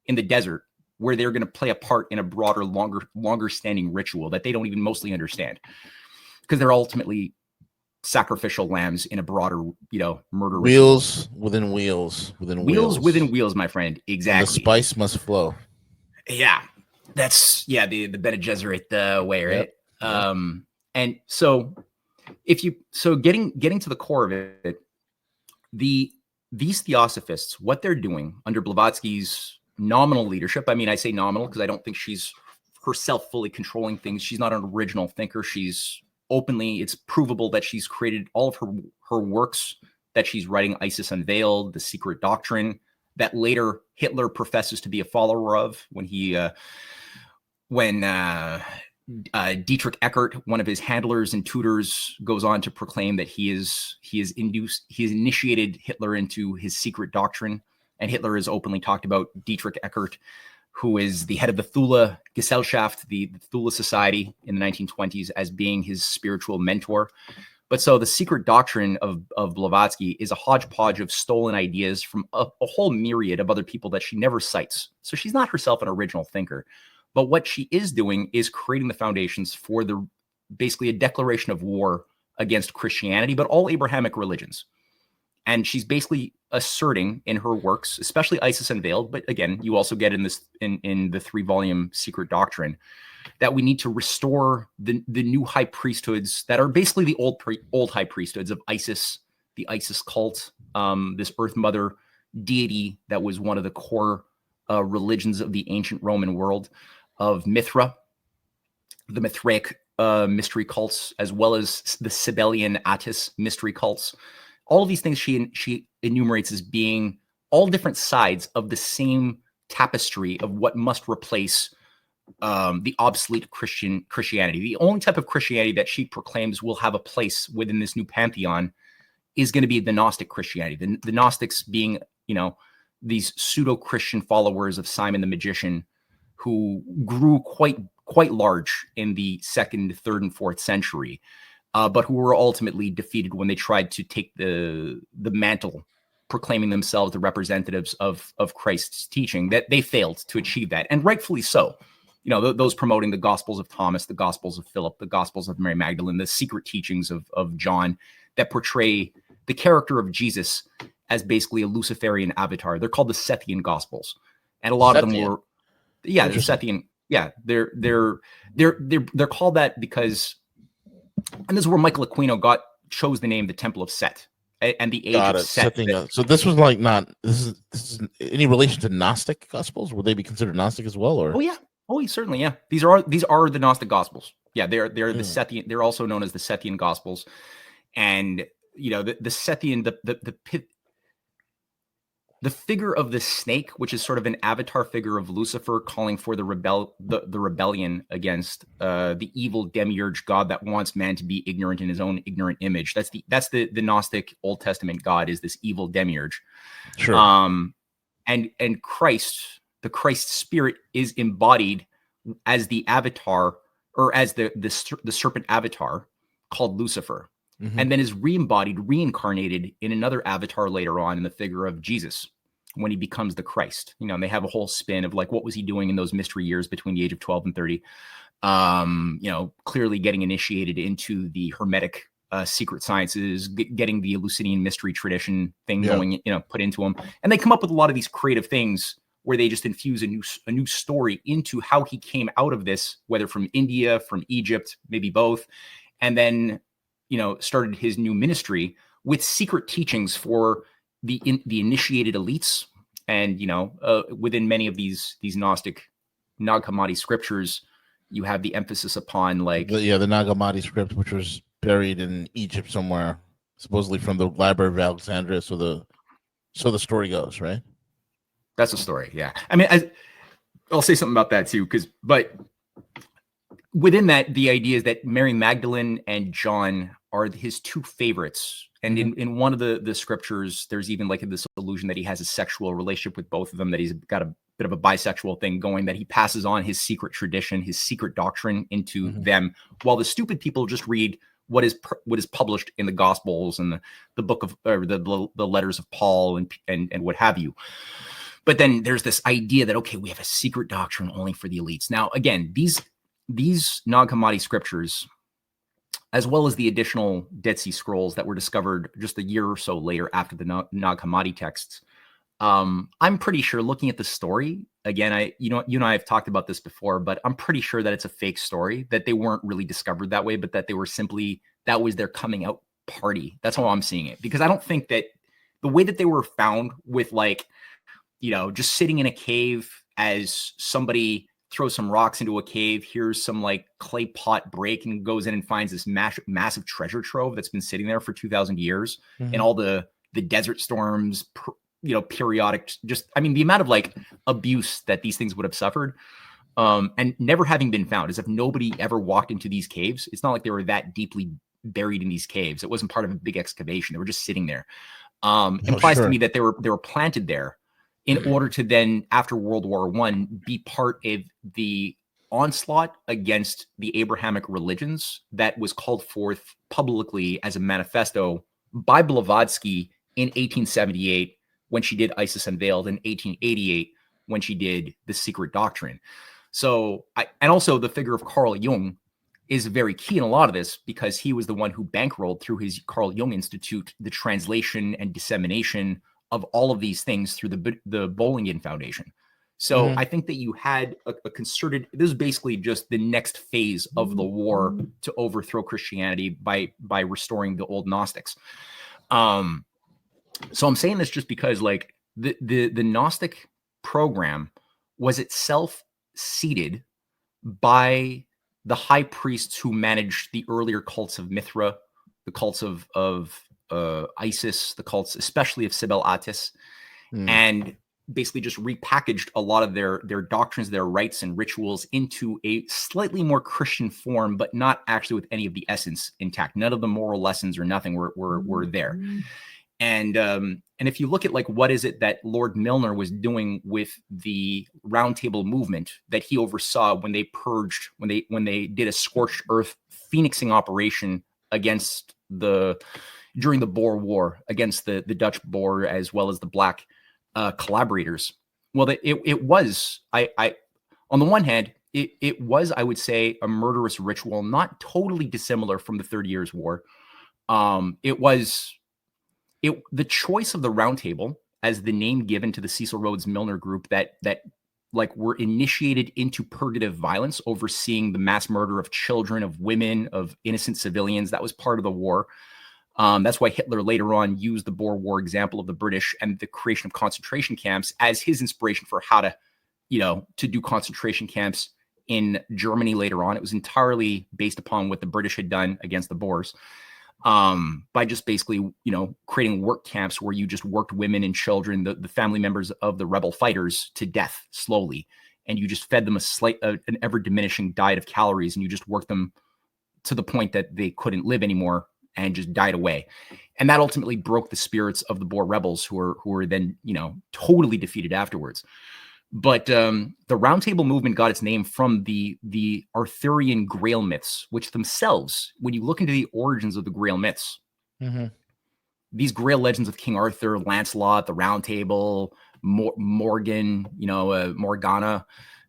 Speaker 2: in the desert where they're going to play a part in a broader, longer standing ritual that they don't even mostly understand, because they're ultimately sacrificial lambs in a broader, murder
Speaker 1: wheels
Speaker 2: ritual.
Speaker 1: within wheels within
Speaker 2: wheels within wheels, my friend. Exactly.
Speaker 1: And the spice must flow.
Speaker 2: Yeah, that's the Bene Gesserit way, right?
Speaker 1: Yep.
Speaker 2: And so getting to the core of it, these theosophists, what they're doing under Blavatsky's nominal leadership. I mean, I say nominal because I don't think she's herself fully controlling things. She's not an original thinker. She's openly, it's provable that she's created all of her works that she's writing, Isis Unveiled, The Secret Doctrine, that later Hitler professes to be a follower of when Dietrich Eckert, one of his handlers and tutors, goes on to proclaim that he has initiated Hitler into his secret doctrine. And Hitler has openly talked about Dietrich Eckert, who is the head of the Thule Gesellschaft, the Thule Society in the 1920s, as being his spiritual mentor. But so the secret doctrine of Blavatsky is a hodgepodge of stolen ideas from a whole myriad of other people that she never cites. So she's not herself an original thinker. But what she is doing is creating the foundations for basically a declaration of war against Christianity, but all Abrahamic religions. And she's basically asserting in her works, especially Isis Unveiled, but again, you also get in the 3-volume Secret Doctrine, that we need to restore the new high priesthoods that are basically the old high priesthoods of Isis, the Isis cult, this Earth Mother deity that was one of the core religions of the ancient Roman world, of Mithra, the Mithraic mystery cults, as well as the Cybelian Attis mystery cults. All of these things she enumerates as being all different sides of the same tapestry of what must replace the obsolete Christianity. The only type of Christianity that she proclaims will have a place within this new pantheon is going to be the Gnostic Christianity. The Gnostics being, these pseudo-Christian followers of Simon the Magician, who grew quite large in the 2nd, 3rd, and 4th century, but who were ultimately defeated when they tried to take the mantle, proclaiming themselves the representatives of Christ's teaching. That they failed to achieve that, and rightfully so. Those promoting the Gospels of Thomas, the Gospels of Philip, the Gospels of Mary Magdalene, the secret teachings of John, that portray the character of Jesus as basically a Luciferian avatar. They're called the Sethian Gospels, and a lot of them were, the Sethian. Yeah, they're called that because, and this is where Michael Aquino chose the name the Temple of Set and the age of Set.
Speaker 1: So this was like this is any relation to Gnostic Gospels? Would they be considered Gnostic as well? Or
Speaker 2: certainly, yeah. These are the Gnostic Gospels. Yeah, they're the Sethian. They're also known as the Sethian Gospels, and the Sethian, the figure of the snake, which is sort of an avatar figure of Lucifer, calling for the rebellion against the evil demiurge god that wants man to be ignorant in his own ignorant image. That's the Gnostic Old Testament god, is this evil demiurge.
Speaker 1: Sure.
Speaker 2: And Christ, the Christ spirit, is embodied as the avatar, or as the serpent avatar called Lucifer. Mm-hmm. And then is reincarnated in another avatar later on in the figure of Jesus when he becomes the Christ. And they have a whole spin of like, what was he doing in those mystery years between the age of 12 and 30? Clearly getting initiated into the Hermetic secret sciences, getting the Eleusinian mystery tradition thing going, put into him. And they come up with a lot of these creative things where they just infuse a new story into how he came out of this, whether from India, from Egypt, maybe both. And then started his new ministry with secret teachings for the initiated elites And, within many of these Gnostic Nag Hammadi scriptures, you have the emphasis upon like
Speaker 1: the Nag Hammadi script, which was buried in Egypt somewhere, supposedly from the Library of Alexandria. So the story goes, right?
Speaker 2: That's a story. Yeah. I mean, I'll say something about that too, but within that, the idea is that Mary Magdalene and John are his two favorites. And in one of the scriptures, there's even like this illusion that he has a sexual relationship with both of them, that he's got a bit of a bisexual thing going, that he passes on his secret tradition, his secret doctrine into them, while the stupid people just read what is published in the Gospels and the book of, or the letters of Paul and what have you. But then there's this idea that, okay, we have a secret doctrine only for the elites. Now, again, these Nag Hammadi scriptures, as well as the additional Dead Sea Scrolls that were discovered just a year or so later after the Nag Hammadi texts, I'm pretty sure, looking at the story, again, you and I have talked about this before, but I'm pretty sure that it's a fake story, that they weren't really discovered that way, but that they were simply, that was their coming out party. That's how I'm seeing it. Because I don't think that the way that they were found with like, just sitting in a cave as somebody throws some rocks into a cave, here's some like clay pot break and goes in and finds this massive treasure trove that's been sitting there for 2,000 years and all the desert storms, periodic, the amount of like abuse that these things would have suffered, and never having been found, as if nobody ever walked into these caves. It's not like they were that deeply buried in these caves. It wasn't part of a big excavation. They were just sitting there. Implies to me that they were planted there in order to then, after World War I, be part of the onslaught against the Abrahamic religions that was called forth publicly as a manifesto by Blavatsky in 1878, when she did Isis Unveiled, in 1888, when she did The Secret Doctrine. So, and also the figure of Carl Jung is very key in a lot of this, because he was the one who bankrolled, through his Carl Jung Institute, the translation and dissemination of all of these things through the Bollingen Foundation. So I think that you had a concerted, this is basically just the next phase of the war to overthrow Christianity by restoring the old Gnostics. So I'm saying this just because like the Gnostic program was itself seeded by the high priests who managed the earlier cults of Mithra, the cults of Isis, the cults especially of Sibel Atis, and basically just repackaged a lot of their doctrines, their rites and rituals into a slightly more Christian form, but not actually with any of the essence intact. None of the moral lessons or nothing were there. And if you look at like what is it that Lord Milner was doing with the Round Table movement that he oversaw when they purged, when they did a scorched earth phoenixing operation against during the Boer War against the Dutch Boer as well as the black collaborators. Well, it was, on the one hand, it was, I would say, a murderous ritual, not totally dissimilar from the 30 Years' War. The choice of the Round Table as the name given to the Cecil Rhodes Milner group that like were initiated into purgative violence, overseeing the mass murder of children, of women, of innocent civilians. That was part of the war. That's why Hitler later on used the Boer War example of the British and the creation of concentration camps as his inspiration for how to do concentration camps in Germany later on. It was entirely based upon what the British had done against the Boers, by just basically, creating work camps where you just worked women and children, the family members of the rebel fighters, to death slowly. And you just fed them an ever diminishing diet of calories, and you just worked them to the point that they couldn't live anymore and just died away. And that ultimately broke the spirits of the Boer rebels, who were then, totally defeated afterwards. But the Round Table movement got its name from the Arthurian Grail myths, which themselves, when you look into the origins of the Grail myths, these Grail legends of King Arthur, Lancelot, the Round Table, Morgan, Morgana,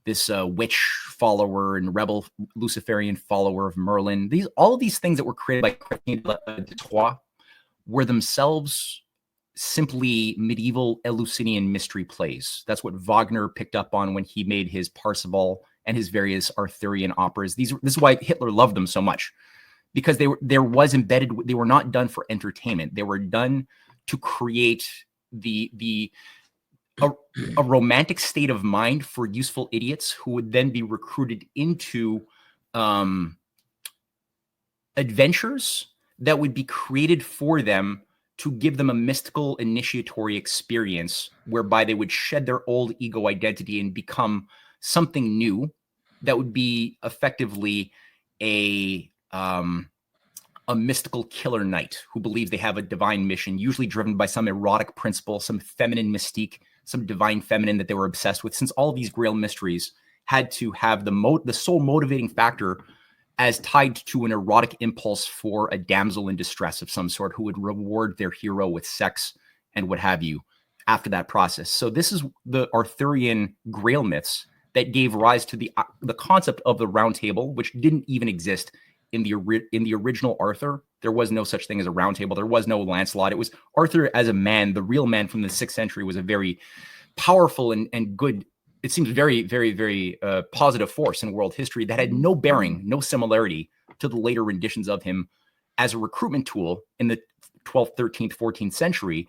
Speaker 2: this witch follower and rebel Luciferian follower of Merlin. All of these things that were created by Chrétien de Troyes were themselves simply medieval Eleusinian mystery plays. That's what Wagner picked up on when he made his Parsifal and his various Arthurian operas. This is why Hitler loved them so much, because they were not done for entertainment. They were done to create the a romantic state of mind for useful idiots who would then be recruited into adventures that would be created for them to give them a mystical initiatory experience whereby they would shed their old ego identity and become something new that would be effectively a mystical killer knight who believes they have a divine mission, usually driven by some erotic principle, some feminine mystique, some divine feminine that they were obsessed with, since all of these Grail mysteries had to have the sole motivating factor as tied to an erotic impulse for a damsel in distress of some sort who would reward their hero with sex and what have you after that process. So this is the Arthurian Grail myths that gave rise to the concept of the Round Table, which didn't even exist in the original Arthur. There was no such thing as a Round Table. There was no Lancelot. It was Arthur as a man. The real man from the 6th century was a very powerful and good, it seems very, very, very positive force in world history that had no bearing, no similarity to the later renditions of him as a recruitment tool in the 12th, 13th, 14th century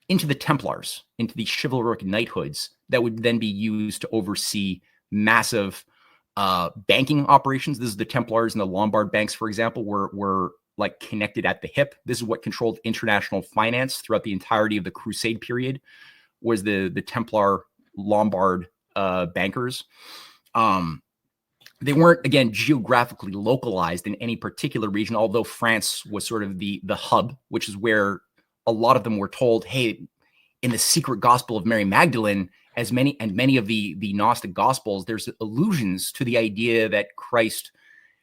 Speaker 2: into the Templars, into the chivalric knighthoods that would then be used to oversee massive banking operations. This is the Templars and the Lombard banks, for example, were like connected at the hip. This is what controlled international finance throughout the entirety of the Crusade period, was the Templar Lombard bankers. They weren't, again, geographically localized in any particular region, although France was sort of the hub, which is where a lot of them were told, hey, in the secret gospel of Mary Magdalene, as many of the Gnostic gospels, there's allusions to the idea that Christ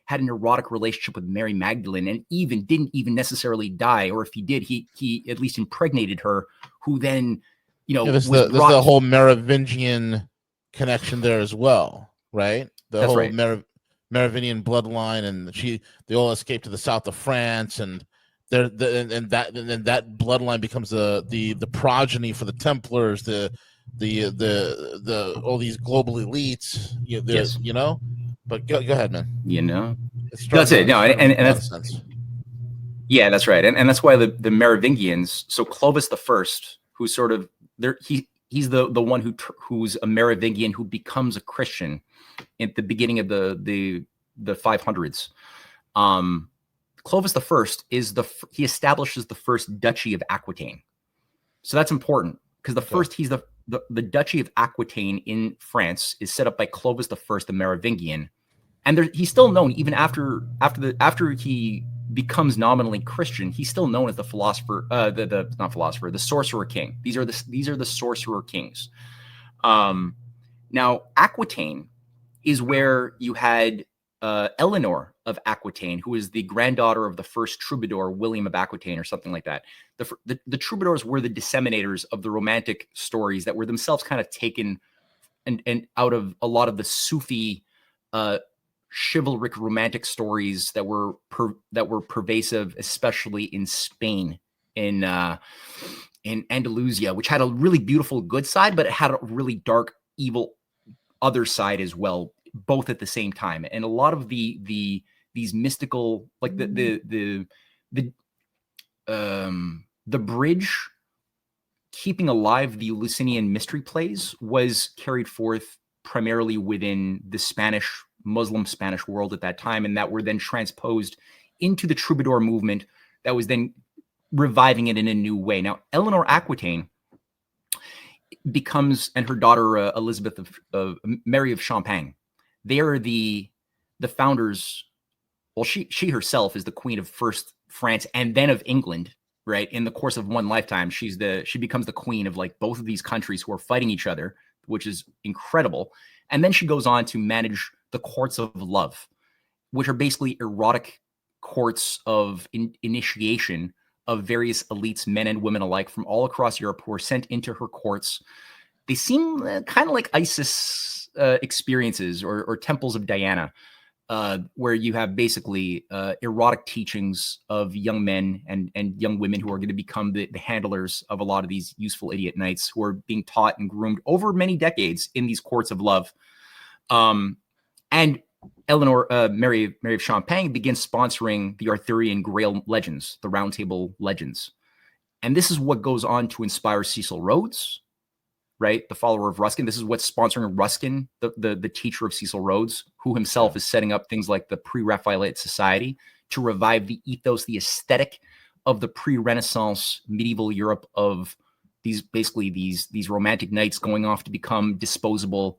Speaker 2: had an erotic relationship with Mary Magdalene and didn't even necessarily die, or if he did, he at least impregnated her, who then,
Speaker 1: there's the whole Merovingian connection there as well, right? The whole Merovingian bloodline, and they all escaped to the south of France, and that bloodline becomes the progeny for the Templars, the all these global elites,
Speaker 2: yes.
Speaker 1: But go ahead, man.
Speaker 2: That's it. No, and that's sense. Yeah, that's right, and that's why the Merovingians. So Clovis the First, who's sort of there, he's the one who's a Merovingian who becomes a Christian at the beginning of the 500s. Clovis the First he establishes the first duchy of Aquitaine. So that's important because the duchy of Aquitaine in France is set up by Clovis the First, the Merovingian, and he's still known even after he becomes nominally Christian. He's still known as the philosopher, the sorcerer king. These are the sorcerer kings. Now Aquitaine is where you had Eleanor of Aquitaine, who is the granddaughter of the first troubadour, William of Aquitaine, or something like that. The troubadours were the disseminators of the romantic stories that were themselves kind of taken and out of a lot of the Sufi chivalric romantic stories that were pervasive, especially in Spain, in Andalusia, which had a really beautiful good side, but it had a really dark, evil other side as well, both at the same time. And a lot of these mystical, like the bridge keeping alive the Lucinian mystery plays was carried forth primarily within the Muslim Spanish world at that time, and that were then transposed into the troubadour movement that was then reviving it in a new way. Now, Eleanor Aquitaine becomes, and her daughter Elizabeth of Mary of Champagne, they are the founders. Well, she herself is the queen of first France and then of England, right? In the course of one lifetime, she becomes the queen of like both of these countries who are fighting each other, which is incredible. And then she goes on to manage the courts of love, which are basically erotic courts of initiation of various elites, men and women alike, from all across Europe, who are sent into her courts. They seem kind of like ISIS experiences or temples of Diana, where you have basically erotic teachings of young men and young women who are going to become the handlers of a lot of these useful idiot knights who are being taught and groomed over many decades in these courts of love. And Eleanor, Mary of Champagne, begins sponsoring the Arthurian Grail legends, the Round Table legends. And this is what goes on to inspire Cecil Rhodes, right? The follower of Ruskin. This is what's sponsoring Ruskin, the teacher of Cecil Rhodes, who himself is setting up things like the Pre-Raphaelite Society to revive the ethos, the aesthetic of the pre-Renaissance medieval Europe of these romantic knights going off to become disposable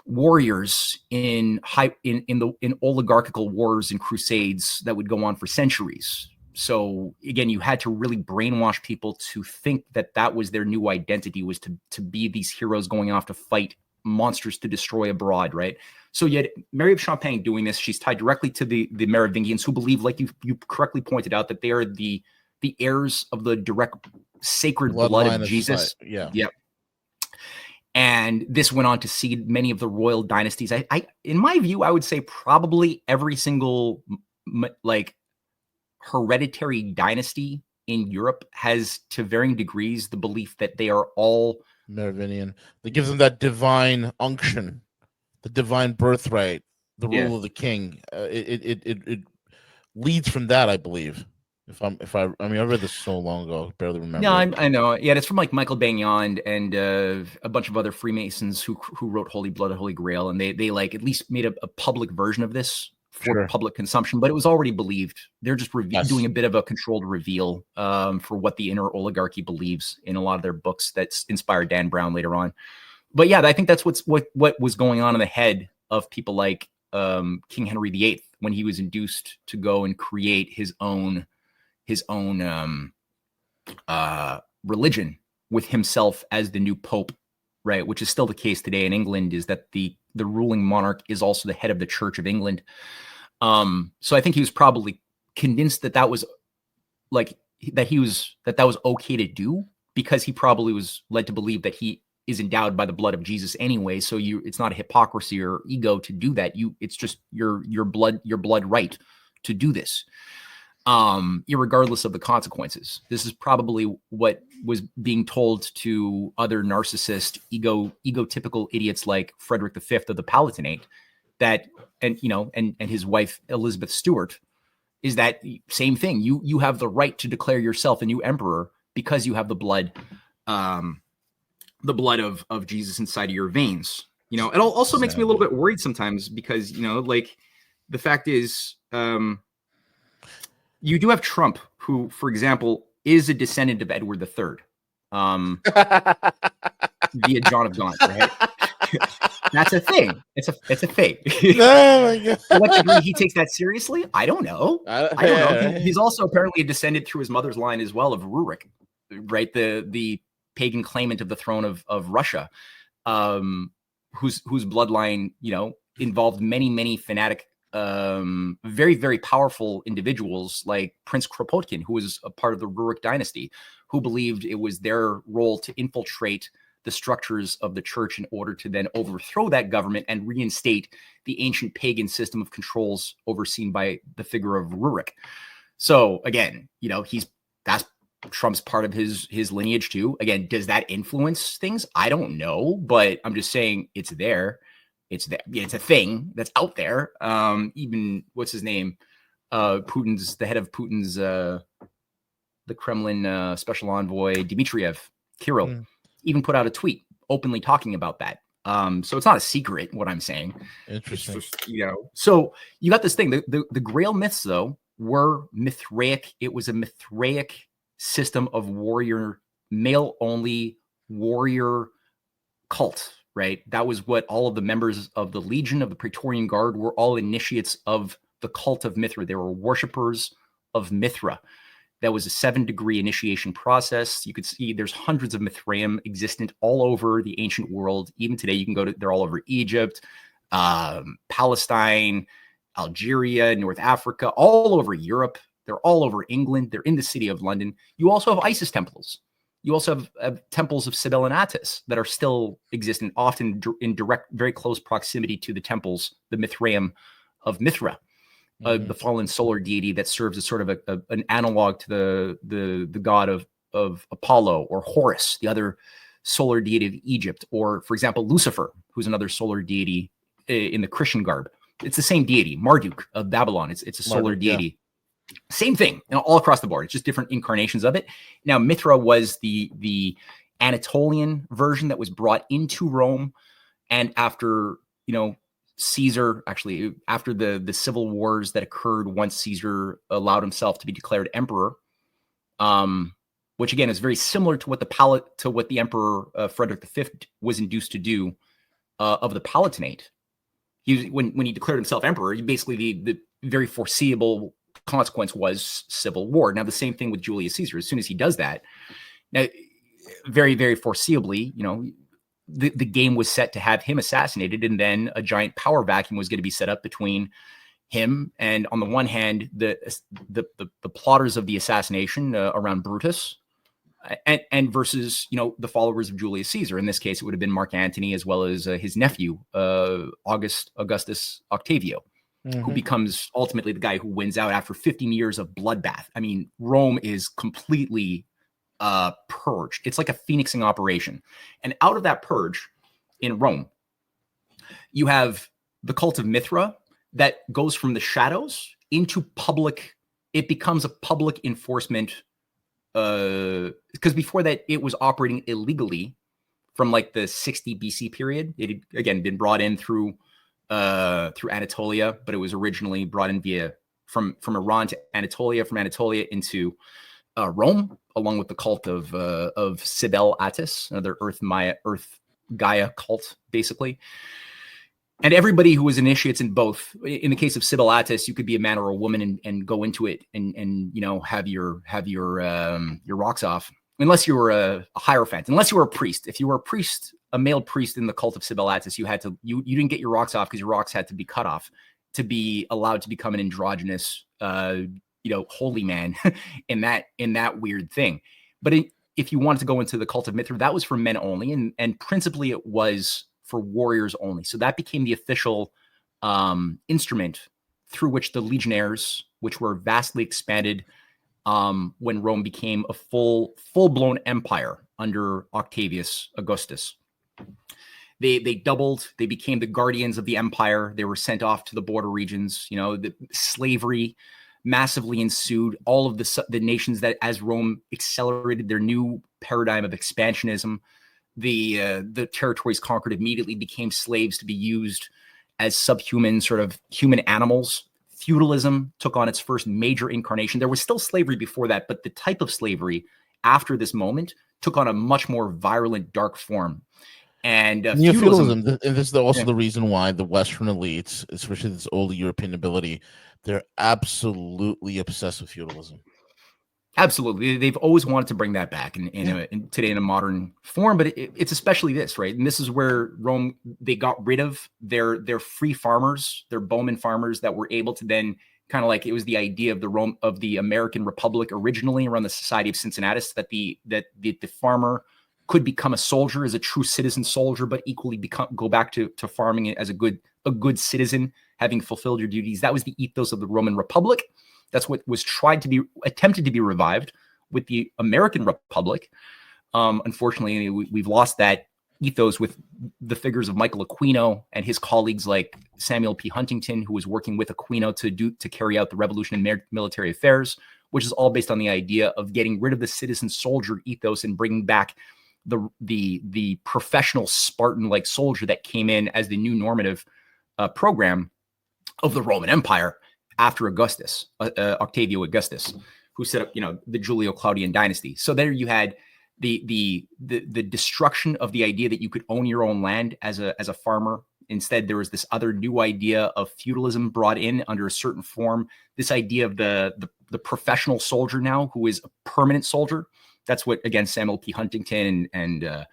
Speaker 2: warriors in oligarchical wars and crusades that would go on for centuries. So again, you had to really brainwash people to think that was their new identity, was to be these heroes going off to fight monsters to destroy abroad, right? So yet Mary of Champagne doing this, she's tied directly to the Merovingians, who believe, like you correctly pointed out, that they are the heirs of the direct sacred blood of Jesus.
Speaker 1: Yeah.
Speaker 2: Yep. And this went on to seed many of the royal dynasties. I in my view, I would say probably every single like hereditary dynasty in Europe has, to varying degrees, the belief that they are all
Speaker 1: Merovingian. That gives them that divine unction, the divine birthright, the rule of the king. It leads from that, I believe. I mean, I read this so long ago, barely remember.
Speaker 2: No, I know. Yeah, it's from like Michael Bagnand and a bunch of other Freemasons who wrote Holy Blood and Holy Grail, and they like at least made a public version of this for public consumption, but it was already believed. They're just doing a bit of a controlled reveal for what the inner oligarchy believes in a lot of their books that's inspired Dan Brown later on. But yeah, I think that's what was going on in the head of people like King Henry VIII when he was induced to go and create his own religion with himself as the new pope, right? Which is still the case today in England, is that the ruling monarch is also the head of the Church of England. So I think he was probably convinced that was like that was okay to do, because he probably was led to believe that he is endowed by the blood of Jesus anyway. So it's not a hypocrisy or ego to do that. It's just your blood right to do this. Irregardless of the consequences. This is probably what was being told to other narcissist, egotypical idiots like Frederick V of the Palatinate, that, and his wife Elizabeth Stuart, is that same thing. You have the right to declare yourself a new emperor because you have the blood of Jesus inside of your veins. It also makes me a little bit worried sometimes, because like the fact is, you do have Trump, who, for example, is a descendant of Edward III, via John of Gaunt, right? That's a thing. It's a thing.
Speaker 1: Oh my God.
Speaker 2: To what degree he takes that seriously, I don't know. I don't know. He's also apparently a descendant through his mother's line as well of Rurik, right? The pagan claimant of the throne of Russia, whose bloodline, involved many fanatic, very, very powerful individuals like Prince Kropotkin, who was a part of the Rurik dynasty, who believed it was their role to infiltrate the structures of the church in order to then overthrow that government and reinstate the ancient pagan system of controls overseen by the figure of Rurik. So again, that's Trump's part of his lineage too. Again, does that influence things? I don't know, but I'm just saying it's there. It's there. It's a thing that's out there. Even what's his name? The head of Putin's, the Kremlin special envoy Dmitriev, Kirill, even put out a tweet openly talking about that. So it's not a secret what I'm saying.
Speaker 1: Interesting.
Speaker 2: So you got this thing. The Grail myths, though, were Mithraic. It was a Mithraic system of warrior, male-only warrior cult, right? That was what all of the members of the Legion of the Praetorian Guard were, all initiates of the cult of Mithra. They were worshippers of Mithra. That was a 7-degree initiation process. You could see there's hundreds of Mithraeum existent all over the ancient world. Even today, you can go to, they're all over Egypt, Palestine, Algeria, North Africa, all over Europe. They're all over England. They're in the city of London. You also have Isis temples. You also have temples of Cybele and Attis that are still existent, often in direct, very close proximity to the temples, the Mithraeum of Mithra, the fallen solar deity that serves as sort of an analog to the god of Apollo or Horus, the other solar deity of Egypt, or, for example, Lucifer, who's another solar deity in the Christian garb. It's the same deity. Marduk of Babylon. It's a solar deity. Yeah. Same thing, all across the board. It's just different incarnations of it. Now, Mithra was the Anatolian version that was brought into Rome. And after, Caesar, actually, after the civil wars that occurred once Caesar allowed himself to be declared emperor, which again is very similar to what the Emperor Frederick V was induced to do of the Palatinate. When he declared himself emperor, basically the very foreseeable consequence was civil war. Now the same thing with Julius Caesar. As soon as he does that, now very, very foreseeably, the game was set to have him assassinated, and then a giant power vacuum was going to be set up between him and, on the one hand, the plotters of the assassination around Brutus, and versus the followers of Julius Caesar. In this case, it would have been Mark Antony as well as his nephew Augustus Octavio, who becomes ultimately the guy who wins out after 15 years of bloodbath. I mean, Rome is completely purged. It's like a phoenixing operation. And out of that purge in Rome, you have the cult of Mithra that goes from the shadows into public. It becomes a public enforcement, because before that it was operating illegally from like the 60 BC period. It had, again, been brought in through Anatolia, but it was originally brought in from Iran to Anatolia, from Anatolia into Rome, along with the cult of Cybele Attis, another Earth Gaia cult, basically. And everybody who was initiates in both, in the case of Cybele Attis, you could be a man or a woman and go into it and have your rocks off, unless you were a hierophant, unless you were a priest. If you were a priest, a male priest in the cult of Cybele Attis, you didn't get your rocks off because your rocks had to be cut off to be allowed to become an androgynous holy man in that weird thing. But if you wanted to go into the cult of Mithra, that was for men only, and principally it was for warriors only. So that became the official instrument through which the legionnaires, which were vastly expanded when Rome became a full-blown empire under Octavius Augustus. They doubled. They became the guardians of the empire. They were sent off to the border regions. The slavery massively ensued. All of the nations that, as Rome accelerated their new paradigm of expansionism, the territories conquered immediately became slaves to be used as subhuman, sort of human animals. Feudalism took on its first major incarnation. There was still slavery before that, but the type of slavery after this moment took on a much more virulent, dark form. And
Speaker 1: feudalism, and this is also the reason why the Western elites, especially this older European nobility, they're absolutely obsessed with feudalism.
Speaker 2: Absolutely. They've always wanted to bring that back today in a modern form, but it's especially this, right? And this is where Rome, they got rid of their free farmers, their bowman farmers that were able to then kind of like, it was the idea of the American Republic originally around the Society of Cincinnatus, that the farmer could become a soldier as a true citizen soldier, but equally go back to farming as a good citizen, having fulfilled your duties. That was the ethos of the Roman Republic. That's what was attempted to be revived with the American Republic. Unfortunately, we've lost that ethos with the figures of Michael Aquino and his colleagues like Samuel P. Huntington, who was working with Aquino to carry out the revolution in military affairs, which is all based on the idea of getting rid of the citizen soldier ethos and bringing back the professional Spartan-like soldier that came in as the new normative program of the Roman Empire after Augustus, Octavio Augustus, who set up, the Julio-Claudian dynasty. So there you had the destruction of the idea that you could own your own land as a farmer. Instead, there was this other new idea of feudalism brought in under a certain form. This idea of the professional soldier now, who is a permanent soldier. That's what, again, Samuel P. Huntington and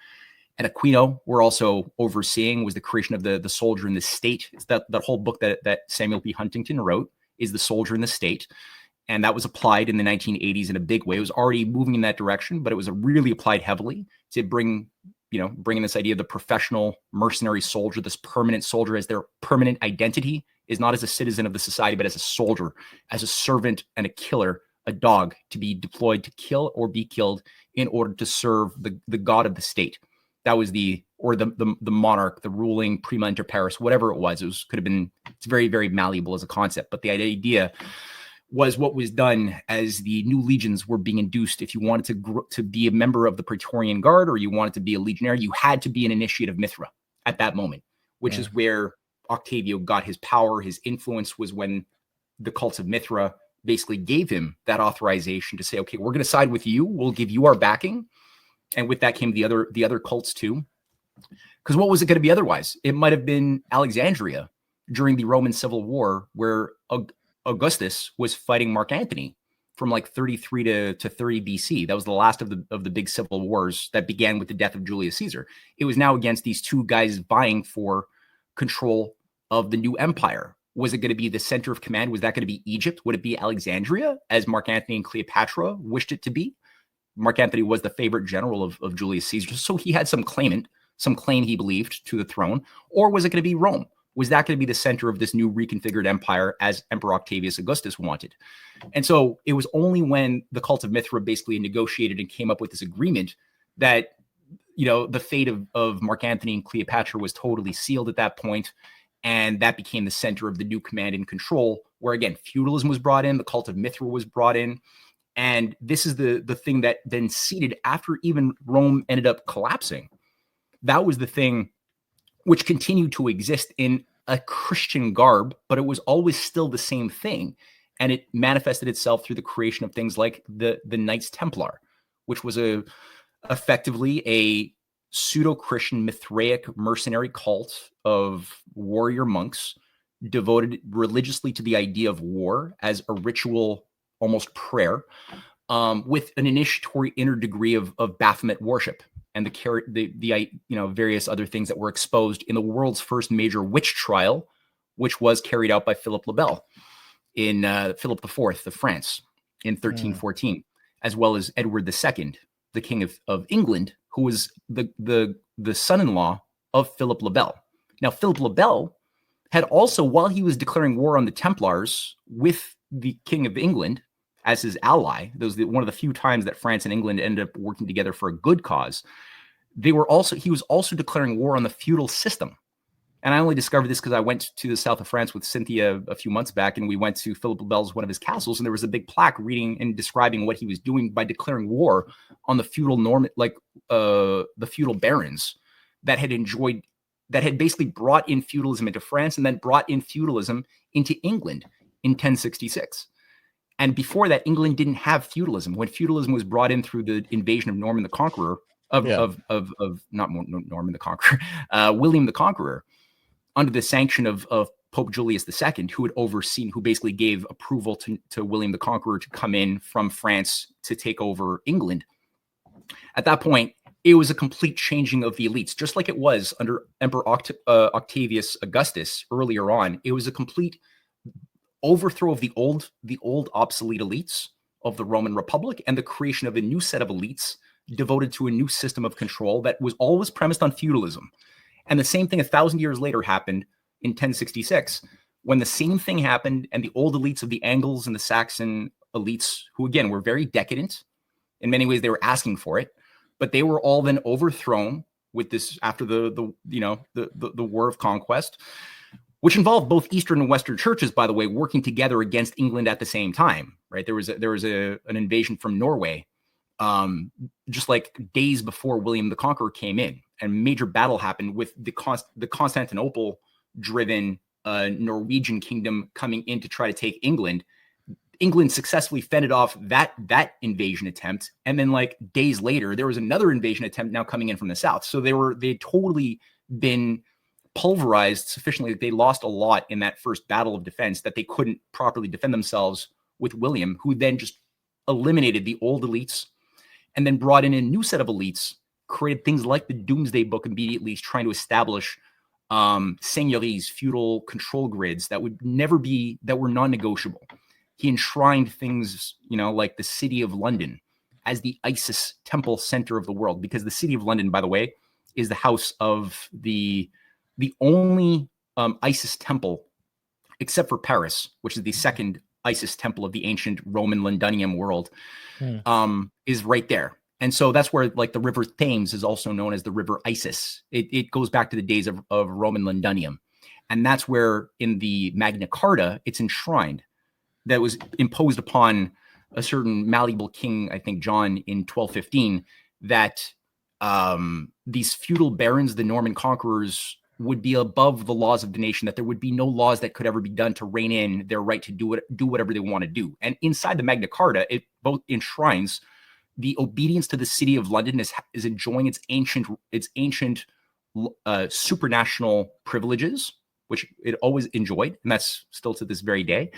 Speaker 2: Aquino were also overseeing, was the creation of the soldier in the state. It's that whole book that Samuel P. Huntington wrote is The Soldier in the State. And that was applied in the 1980s in a big way. It was already moving in that direction, but it was really applied heavily to bring in this idea of the professional mercenary soldier, this permanent soldier, as their permanent identity is not as a citizen of the society, but as a soldier, as a servant and a killer, a dog to be deployed to kill or be killed in order to serve the god of the state. That was the monarch, the ruling prima inter pares, whatever it was. It's very, very malleable as a concept. But the idea was what was done as the new legions were being induced. If you wanted to be a member of the Praetorian Guard or you wanted to be a legionnaire, you had to be an initiate of Mithra at that moment, which is where Octavio got his power. His influence was when the cults of Mithra basically gave him that authorization to say, okay, we're going to side with you. We'll give you our backing. And with that came the other cults too. Because what was it going to be otherwise? It might have been Alexandria during the Roman Civil War, where Augustus was fighting Mark Antony from like 33 to 30 BC. That was the last of the big civil wars that began with the death of Julius Caesar. It was now against these two guys vying for control of the new empire. Was it going to be the center of command? Was that going to be Egypt? Would it be Alexandria, as Mark Antony and Cleopatra wished it to be? Mark Antony was the favorite general of Julius Caesar, so he had some claim he believed to the throne. Or was it going to be Rome? Was that going to be the center of this new reconfigured empire as Emperor Octavius Augustus wanted? And so it was only when the cult of Mithra basically negotiated and came up with this agreement that, you know, the fate of Mark Antony and Cleopatra was totally sealed at that point. And that became the center of the new command and control, where again, feudalism was brought in, the cult of Mithra was brought in. And this is the thing that then seeded after even Rome ended up collapsing. That was the thing which continued to exist in a Christian garb, but it was always still the same thing. And it manifested itself through the creation of things like the Knights Templar, which was effectively a pseudo-Christian Mithraic mercenary cult of warrior monks devoted religiously to the idea of war as a ritual, almost prayer, with an initiatory inner degree of Baphomet worship and the various other things that were exposed in the world's first major witch trial, which was carried out by Philip le Bel in Philip IV of France in 1314, as well as Edward II, the King of England, who was the son-in-law of Philip le Bel. Now, Philip le Bel had also, while he was declaring war on the Templars with the King of England as his ally, that was one of the few times that France and England ended up working together for a good cause. He was also declaring war on the feudal system. And I only discovered this because I went to the south of France with Cynthia a few months back, and we went to Philip le Bel's, one of his castles, and there was a big plaque reading and describing what he was doing by declaring war on the feudal the feudal barons that had basically brought in feudalism into France and then brought in feudalism into England in 1066. And before that, England didn't have feudalism. When feudalism was brought in through the invasion of Norman the Conqueror, William the Conqueror, under the sanction of Pope Julius II, who basically gave approval to William the Conqueror to come in from France to take over England. At that point, it was a complete changing of the elites, just like it was under Emperor Octavius Augustus earlier on. It was a complete overthrow of the old obsolete elites of the Roman Republic and the creation of a new set of elites devoted to a new system of control that was always premised on feudalism. And the same thing 1,000 years later happened in 1066, when the same thing happened and the old elites of the Angles and the Saxon elites, who again were very decadent, in many ways they were asking for it, but they were all then overthrown with this after the war of conquest, which involved both Eastern and Western churches, by the way, working together against England at the same time. Right? There was an invasion from Norway, just like days before William the Conqueror came in, and a major battle happened with the Constantinople-driven Norwegian kingdom coming in to try to take England. England successfully fended off that invasion attempt, and then like days later, there was another invasion attempt now coming in from the south. So they'd totally been pulverized sufficiently that they lost a lot in that first battle of defense, that they couldn't properly defend themselves with William, who then just eliminated the old elites and then brought in a new set of elites, created things like the Doomsday Book immediately, trying to establish seigneuries, feudal control grids that were non-negotiable. He enshrined things, like the City of London as the Isis temple center of the world, because the City of London, by the way, is the house of the only Isis temple, except for Paris, which is the second Isis temple of the ancient Roman Londinium world, is right there. And so that's where like the River Thames is also known as the River Isis. It goes back to the days of Roman Londinium. And that's where in the Magna Carta, it's enshrined that was imposed upon a certain malleable king, I think John, in 1215, that these feudal barons, the Norman conquerors, would be above the laws of the nation, that there would be no laws that could ever be done to rein in their right to do whatever they want to do. And inside the Magna Carta, it both enshrines the obedience to the city of London is enjoying its ancient supranational privileges, which it always enjoyed, and that's still to this very day.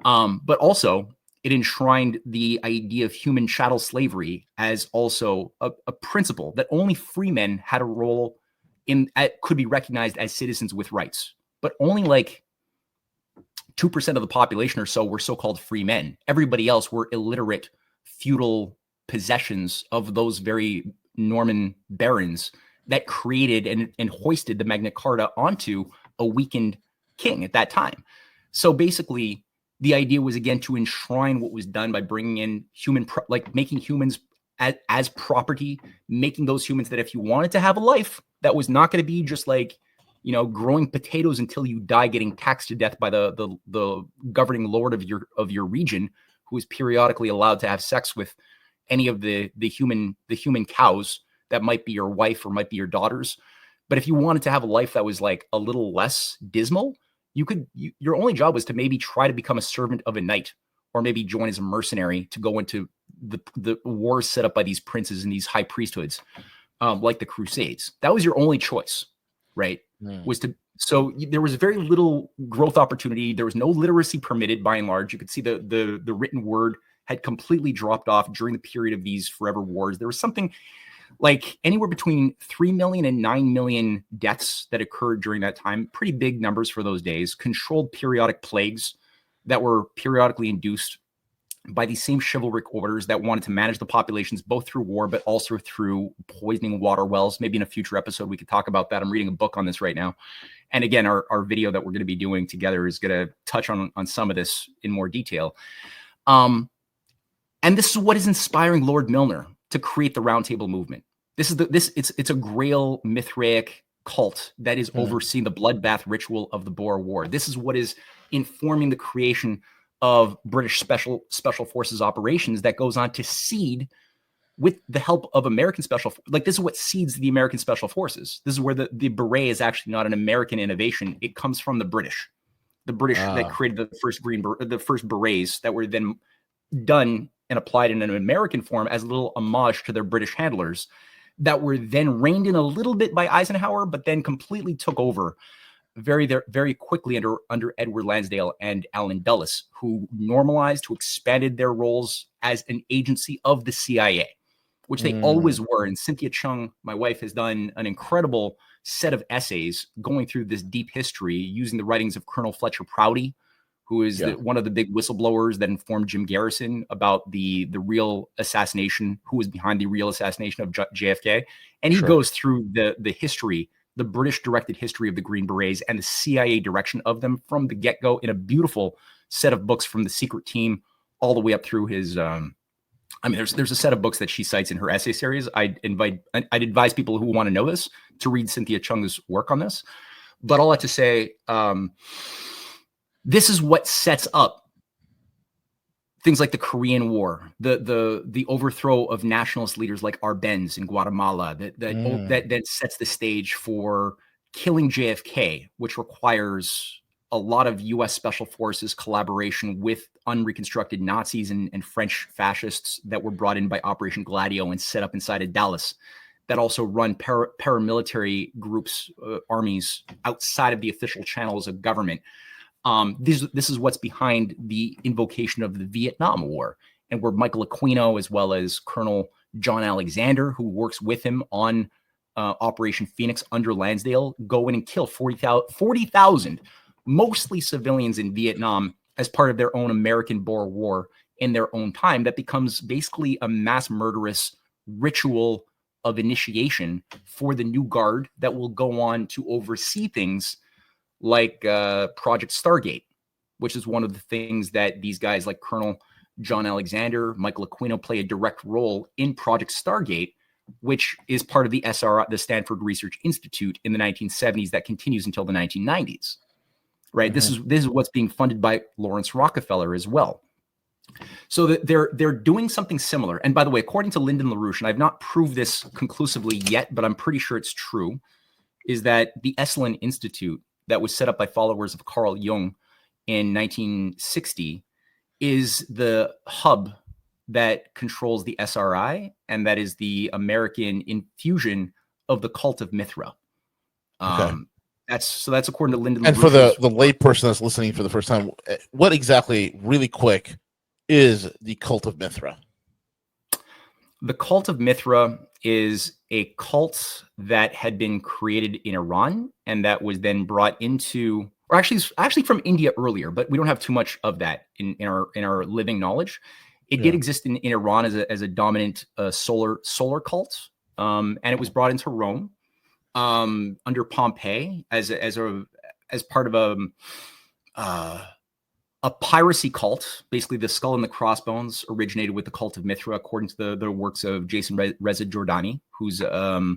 Speaker 2: But also, it enshrined the idea of human chattel slavery as also a principle that only free men had a role in, could be recognized as citizens with rights. But only like 2% of the population or so were so-called free men. Everybody else were illiterate feudal possessions of those very Norman barons that created and hoisted the Magna Carta onto a weakened king at that time. So basically, the idea was, again, to enshrine what was done by bringing in making humans as property, making those humans that if you wanted to have a life that was not going to be just like, you know, growing potatoes until you die, getting taxed to death by the governing lord of your region, who is periodically allowed to have sex with any of the human cows that might be your wife or might be your daughters. But if you wanted to have a life that was like a little less dismal, your only job was to maybe try to become a servant of a knight, or maybe join as a mercenary to go into the wars set up by these princes and these high priesthoods, like the Crusades. That was your only choice, right? So there was very little growth opportunity. There was no literacy permitted by and large. You could see the written word had completely dropped off during the period of these forever wars. There was something like anywhere between 3 million and 9 million deaths that occurred during that time. Pretty big numbers for those days. Controlled periodic plagues that were periodically induced by these same chivalric orders that wanted to manage the populations both through war, but also through poisoning water wells. Maybe in a future episode, we could talk about that. I'm reading a book on this right now. And again, our video that we're going to be doing together is going to touch on some of this in more detail. And this is what is inspiring Lord Milner to create the Round Table movement. It's a Grail Mithraic cult that is overseeing the bloodbath ritual of the Boer War. This is what is informing the creation of British special forces operations that goes on to seed, with the help of American this is what seeds the American special forces. This is where the beret is actually not an American innovation. It comes from the British that created the first berets that were then done and applied in an American form as a little homage to their British handlers that were then reined in a little bit by Eisenhower, but then completely took over very, very quickly under Edward Lansdale and Allen Dulles, who normalized, who expanded their roles as an agency of the CIA, which they always were. And Cynthia Chung, my wife, has done an incredible set of essays going through this deep history using the writings of Colonel Fletcher Prouty, who is one of the big whistleblowers that informed Jim Garrison about the real assassination, who was behind the real assassination of JFK. And he goes through the history, the British-directed history of the Green Berets and the CIA direction of them from the get-go in a beautiful set of books from the secret team all the way up through his... there's a set of books that she cites in her essay series. I'd advise people who want to know this to read Cynthia Chung's work on this. But all that to say... this is what sets up things like the Korean War, the overthrow of nationalist leaders like Arbenz in Guatemala, that sets the stage for killing JFK, which requires a lot of U.S. Special Forces collaboration with unreconstructed Nazis and French fascists that were brought in by Operation Gladio and set up inside of Dallas, that also run paramilitary groups, armies outside of the official channels of government. This is what's behind the invocation of the Vietnam War, and where Michael Aquino, as well as Colonel John Alexander, who works with him on Operation Phoenix under Lansdale, go in and kill 40,000, mostly civilians in Vietnam as part of their own American Boer War in their own time. That becomes basically a mass murderous ritual of initiation for the new guard that will go on to oversee things like Project Stargate, which is one of the things that these guys like Colonel John Alexander, Michael Aquino play a direct role in Project Stargate, which is part of the SRI, the Stanford Research Institute in the 1970s that continues until the 1990s. right? This is what's being funded by Lawrence Rockefeller as well. So that they're doing something similar. And by the way, according to Lyndon LaRouche, and I've not proved this conclusively yet, but I'm pretty sure it's true, is that the Esalen Institute that was set up by followers of Carl Jung in 1960 is the hub that controls the SRI, and that is the American infusion of the cult of Mithra. That's according to Lyndon.
Speaker 1: And for the lay person that's listening for the first time, what exactly, really quick, is the cult of Mithra?
Speaker 2: The cult of Mithra is a cult that had been created in Iran and that was then brought into, or actually from India earlier, but we don't have too much of that in our living knowledge. It did exist in Iran as a dominant solar cult, and it was brought into Rome under Pompey as part of a piracy cult. Basically, the skull and the crossbones originated with the cult of Mithra, according to the works of Jason Reza Giordani, who's a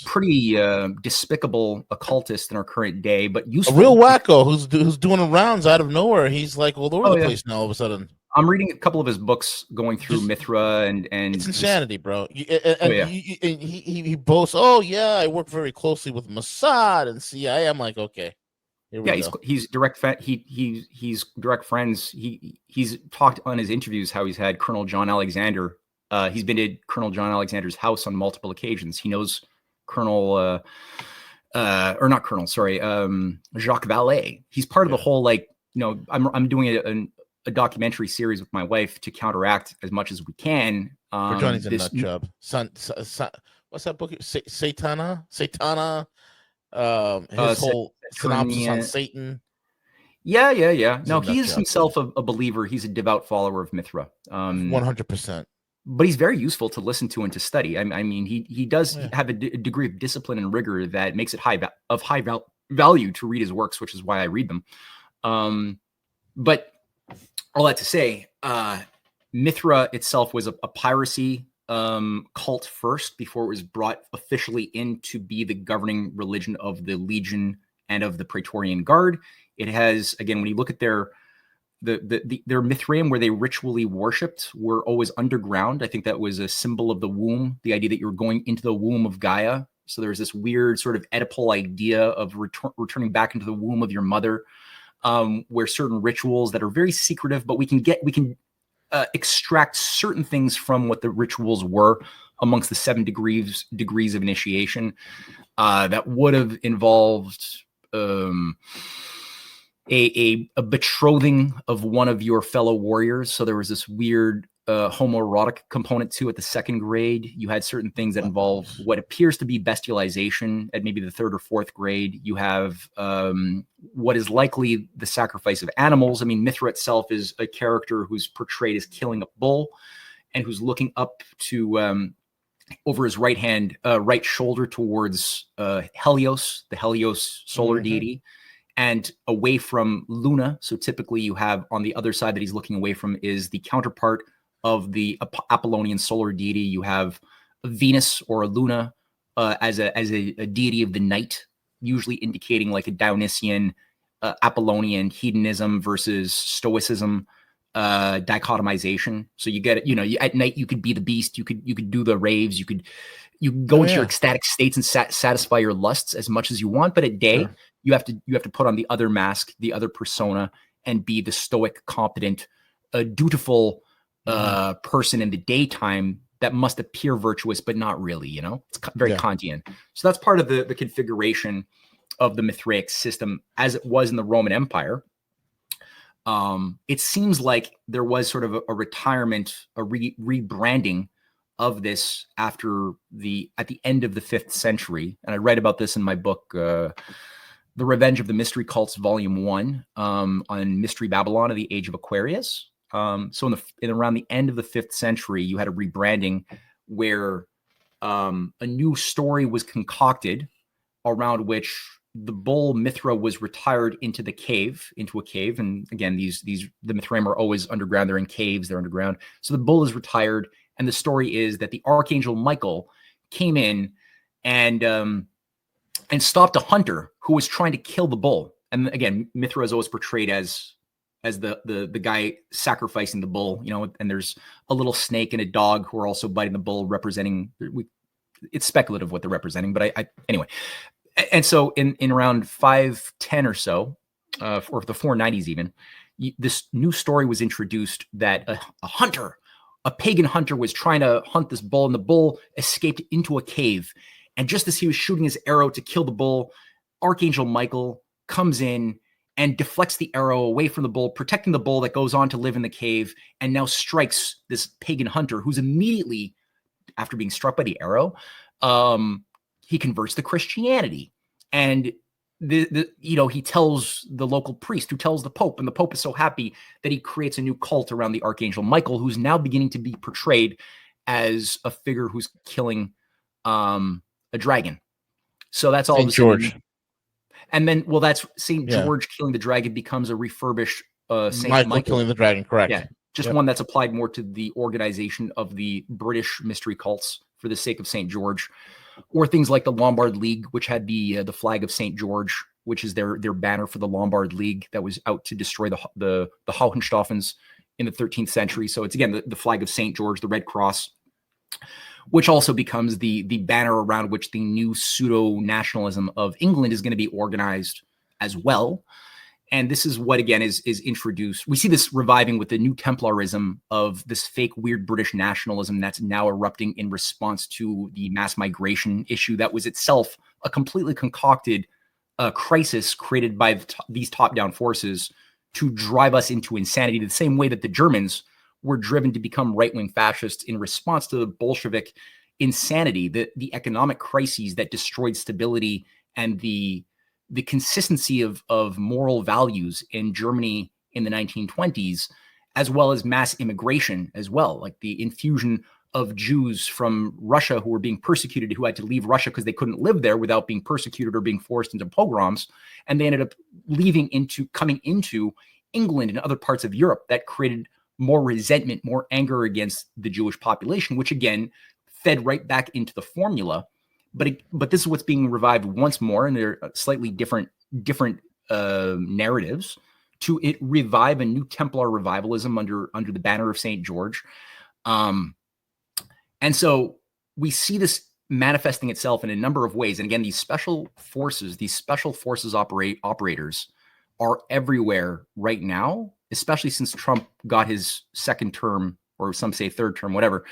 Speaker 2: pretty despicable occultist in our current day, but useful.
Speaker 1: A real wacko who's doing rounds out of nowhere. He's like all over the place now. All of a sudden,
Speaker 2: I'm reading a couple of his books, going through Mithra, and
Speaker 1: it's insanity, bro. He boasts, "Oh yeah, I work very closely with Mossad and CIA." I'm like, okay.
Speaker 2: He's direct. He's direct friends. He's talked on his interviews how he's had Colonel John Alexander. He's been to Colonel John Alexander's house on multiple occasions. He knows Colonel, or not Colonel, sorry, Jacques Vallée. He's part of the whole, like, I'm doing a documentary series with my wife to counteract as much as we can.
Speaker 1: Johnny's a nut job. What's that book? Satana. His whole synopsis on Satan.
Speaker 2: Yeah. No, he is himself a believer. He's a devout follower of Mithra.
Speaker 1: 100%.
Speaker 2: But he's very useful to listen to and to study. I mean, he does have a degree of discipline and rigor that makes it high value to read his works, which is why I read them. But all that to say, Mithra itself was a piracy cult first, before it was brought officially in to be the governing religion of the Legion and of the Praetorian Guard. It has, again, when you look at their Mithraeum, where they ritually worshipped, were always underground. I think that was a symbol of the womb, the idea that you're going into the womb of Gaia. So there's this weird sort of Oedipal idea of returning back into the womb of your mother, where certain rituals that are very secretive, but we can extract certain things from what the rituals were amongst the 7 degrees of initiation, that would have involved a betrothing of one of your fellow warriors. So there was this weird homoerotic component to it. The 2nd grade, you had certain things that involve what appears to be bestialization. At maybe the 3rd or 4th grade, you have what is likely the sacrifice of animals. I mean, Mithra itself is a character who's portrayed as killing a bull and who's looking up to over his right shoulder towards Helios, the Helios solar deity, and away from Luna. So typically you have on the other side that he's looking away from is the counterpart of the Apollonian solar deity. You have Venus or a Luna as a deity of the night, usually indicating like a Dionysian, Apollonian hedonism versus Stoicism dichotomization. So you get it. At night you could be the beast. You could do the raves. You could go into your ecstatic states and satisfy your lusts as much as you want. But at day, you have to put on the other mask, the other persona, and be the stoic, competent, dutiful person in the daytime that must appear virtuous, but not really. It's very Kantian. So that's part of the configuration of the Mithraic system as it was in the Roman Empire. It seems like there was sort of a retirement, a rebranding of this at the end of the 5th century. And I write about this in my book, The Revenge of the Mystery Cults, Volume 1, on Mystery Babylon of the Age of Aquarius. So in around the end of the 5th century, you had a rebranding where a new story was concocted around which the bull Mithra was retired into a cave. And again, the Mithraeum are always underground. They're in caves. They're underground. So the bull is retired. And the story is that the Archangel Michael came in and stopped a hunter who was trying to kill the bull. And again, Mithra is always portrayed as the guy sacrificing the bull, and there's a little snake and a dog who are also biting the bull, representing. It's speculative what they're representing, but anyway. And so in around 510 or so, or the 490s even, this new story was introduced that a pagan hunter was trying to hunt this bull, and the bull escaped into a cave. And just as he was shooting his arrow to kill the bull, Archangel Michael comes in and deflects the arrow away from the bull, protecting the bull that goes on to live in the cave, and now strikes this pagan hunter, who's immediately, after being struck by the arrow, he converts to Christianity. And he tells the local priest, who tells the Pope, and the Pope is so happy that he creates a new cult around the Archangel Michael, who's now beginning to be portrayed as a figure who's killing a dragon. So that's all.
Speaker 1: St. George.
Speaker 2: And then, that's St. George killing the dragon becomes a refurbished St.
Speaker 1: Michael killing the dragon, correct.
Speaker 2: Yeah, just one that's applied more to the organization of the British mystery cults for the sake of St. George. Or things like the Lombard League, which had the flag of St. George, which is their banner for the Lombard League that was out to destroy the Hohenstaufens in the 13th century. So it's, again, the flag of St. George, the Red Cross, which also becomes the banner around which the new pseudo-nationalism of England is going to be organized as well. And this is what, again, is introduced. We see this reviving with the new Templarism of this fake, weird British nationalism that's now erupting in response to the mass migration issue that was itself a completely concocted crisis created by these top-down forces to drive us into insanity, the same way that the Germans were driven to become right-wing fascists in response to the Bolshevik insanity, the economic crises that destroyed stability and the consistency of moral values in Germany in the 1920s, as well as mass immigration as well, like the infusion of Jews from Russia who were being persecuted, who had to leave Russia because they couldn't live there without being persecuted or being forced into pogroms. And they ended up coming into England and other parts of Europe. That created more resentment, more anger against the Jewish population, which again fed right back into the formula. But this is what's being revived once more, and they're slightly different narratives to revive a new Templar revivalism under the banner of St. George. And so we see this manifesting itself in a number of ways. And again, these special forces operators are everywhere right now, especially since Trump got his second term, or some say third term, whatever.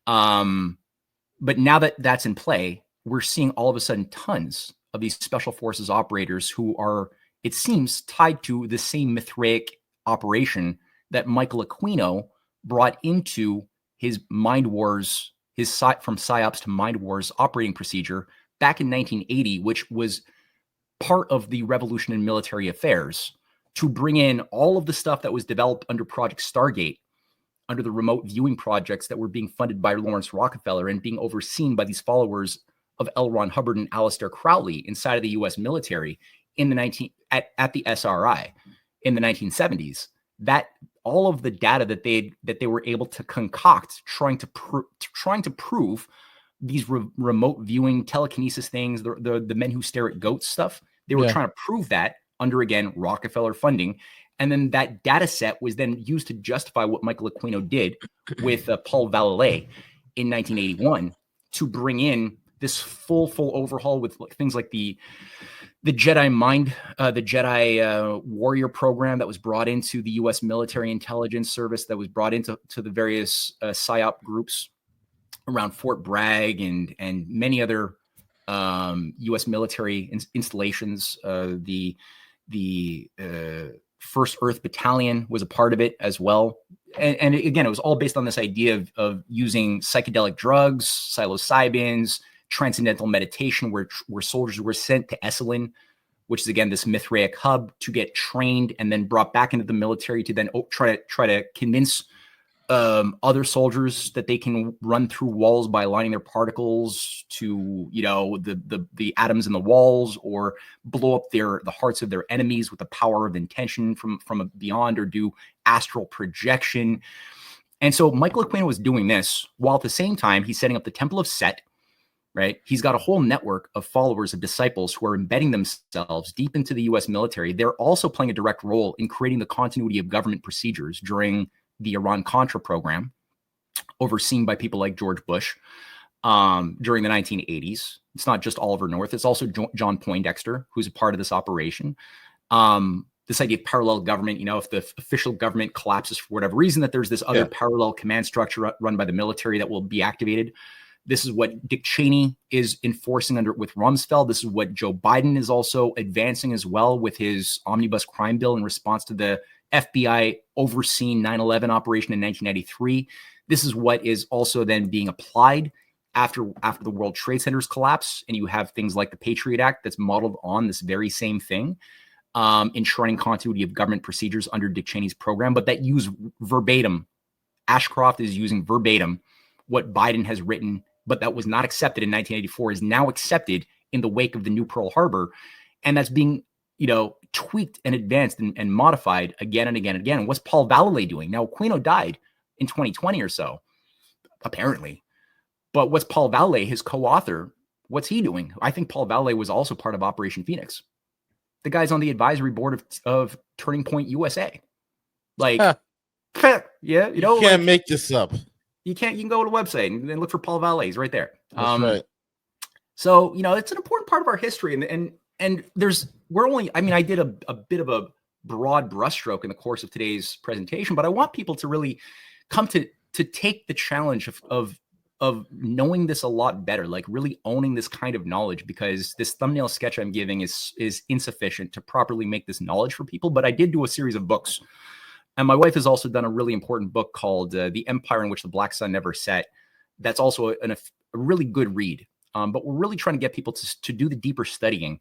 Speaker 2: But now that that's in play, we're seeing all of a sudden tons of these special forces operators who are, it seems, tied to the same Mithraic operation that Michael Aquino brought into his Mind Wars, from PSYOPs to Mind Wars operating procedure back in 1980, which was part of the revolution in military affairs, to bring in all of the stuff that was developed under Project Stargate, under the remote viewing projects that were being funded by Lawrence Rockefeller and being overseen by these followers of L. Ron Hubbard and Aleister Crowley inside of the U.S. military at the SRI in the 1970s. That all of the data that they were able to concoct, trying to prove these remote viewing telekinesis things, the men who stare at goats stuff, they were trying to prove that under, again, Rockefeller funding. And then that data set was then used to justify what Michael Aquino did with Paul Valéry in 1981 to bring in this full overhaul with things like the Jedi warrior program that was brought into the U.S. military intelligence service, that was brought into the various PSYOP groups around Fort Bragg and many other U.S. military installations. The First Earth Battalion was a part of it as well. And again, it was all based on this idea of using psychedelic drugs, psilocybins, transcendental meditation, where soldiers were sent to Esalen, which is, again, this Mithraic hub, to get trained and then brought back into the military to then try to convince other soldiers that they can run through walls by aligning their particles to, the atoms in the walls, or blow up the hearts of their enemies with the power of intention from beyond, or do astral projection. And so Michael Aquino was doing this while at the same time he's setting up the Temple of Set, right? He's got a whole network of followers, of disciples who are embedding themselves deep into the US military. They're also playing a direct role in creating the continuity of government procedures during the Iran-Contra program, overseen by people like George Bush during the 1980s. It's not just Oliver North. It's also John Poindexter, who's a part of this operation. This idea of parallel government, if the official government collapses for whatever reason, that there's this other parallel command structure run by the military that will be activated. This is what Dick Cheney is enforcing with Rumsfeld. This is what Joe Biden is also advancing as well with his omnibus crime bill in response to the FBI overseen 9/11 operation in 1993. This is what is also then being applied after the World Trade Center's collapse. And you have things like the Patriot Act that's modeled on this very same thing, ensuring continuity of government procedures under Dick Cheney's program, but that use verbatim. Ashcroft is using verbatim what Biden has written, but that was not accepted in 1984 is now accepted in the wake of the new Pearl Harbor. And that's being, tweaked and advanced and modified again and again and again. And what's Paul Vallely doing? Now, Aquino died in 2020 or so, apparently. But what's Paul Vallely, his co-author, what's he doing? I think Paul Vallely was also part of Operation Phoenix. The guy's on the advisory board of Turning Point USA. Like, yeah,
Speaker 1: you can't make this up.
Speaker 2: You can go to a website and then look for Paul Vallely. He's right there.
Speaker 1: That's right.
Speaker 2: So, it's an important part of our history. And I did a bit of a broad brushstroke in the course of today's presentation, but I want people to really come to take the challenge of knowing this a lot better, like really owning this kind of knowledge, because this thumbnail sketch I'm giving is insufficient to properly make this knowledge for people. But I did do a series of books. And my wife has also done a really important book called The Empire in Which the Black Sun Never Set. That's also a really good read. But we're really trying to get people to do the deeper studying,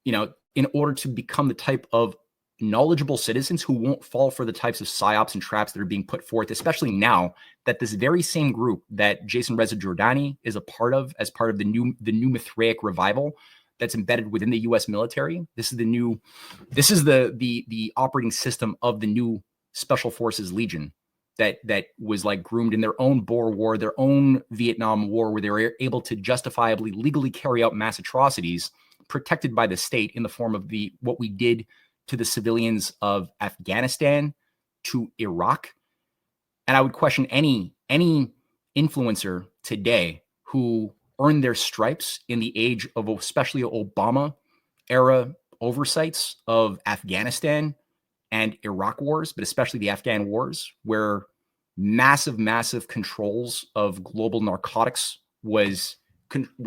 Speaker 2: in order to become the type of knowledgeable citizens who won't fall for the types of psyops and traps that are being put forth, especially now that this very same group that Jason Reza Giordani is a part of, as part of the new Mithraic revival that's embedded within the U.S. military. This is the operating system of the new Special Forces Legion that was like groomed in their own Boer War, their own Vietnam War, where they were able to justifiably, legally carry out mass atrocities protected by the state in the form of what we did to the civilians of Afghanistan, to Iraq. And I would question any influencer today who earned their stripes in the age of especially Obama era oversights of Afghanistan and Iraq wars, but especially the Afghan wars, where massive controls of global narcotics was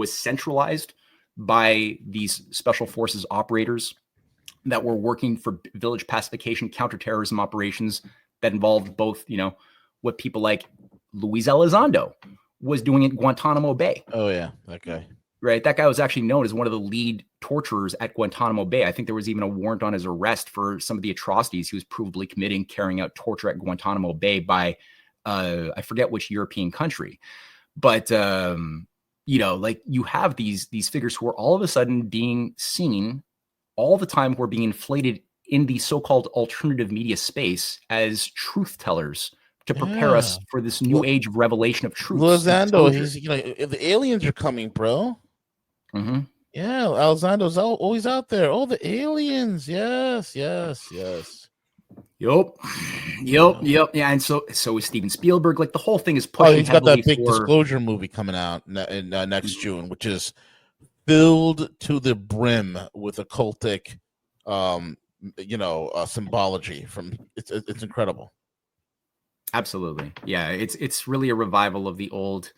Speaker 2: centralized by these special forces operators that were working for village pacification, counterterrorism operations that involved both, what people like Luis Elizondo was doing at Guantanamo Bay.
Speaker 1: Oh yeah, that guy.
Speaker 2: Right, that guy was actually known as one of the lead torturers at Guantanamo Bay. I think there was even a warrant on his arrest for some of the atrocities he was provably committing, carrying out torture at Guantanamo Bay by, I forget which European country. But like you have these figures who are all of a sudden being seen all the time, who are being inflated in the so-called alternative media space as truth tellers to prepare us for this new age of revelation of truth.
Speaker 1: Elizondo, he's the aliens are coming, bro.
Speaker 2: Mm-hmm.
Speaker 1: Yeah, Elizondo's always out there. Oh, the aliens! Yes.
Speaker 2: Yup. Yeah, and so is Steven Spielberg. Like the whole thing is pushing.
Speaker 1: Oh, he's got that big Disclosure movie coming out in next June, which is filled to the brim with occultic, symbology. It's incredible.
Speaker 2: Absolutely, yeah. It's really a revival of the old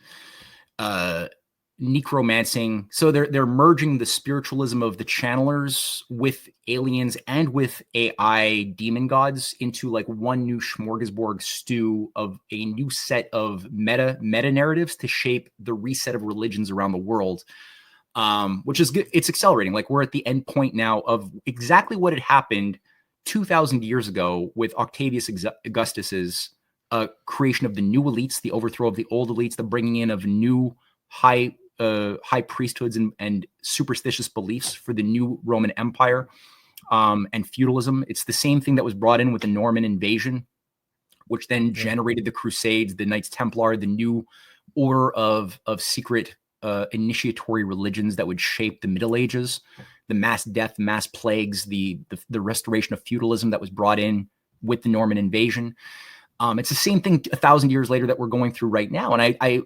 Speaker 2: necromancing. So they're merging the spiritualism of the channelers with aliens and with AI demon gods into like one new smorgasbord stew of a new set of meta narratives to shape the reset of religions around the world. Which is good. It's accelerating. Like we're at the end point now of exactly what had happened 2,000 years ago with Octavius Augustus's creation of the new elites, the overthrow of the old elites, the bringing in of new high priesthoods and superstitious beliefs for the new Roman Empire, and feudalism. It's the same thing that was brought in with the Norman invasion, which then generated the Crusades, the Knights Templar, the new order of secret initiatory religions that would shape the Middle Ages, the mass death, mass plagues, the restoration of feudalism that was brought in with the Norman invasion. It's the same thing 1,000 years later that we're going through right now. And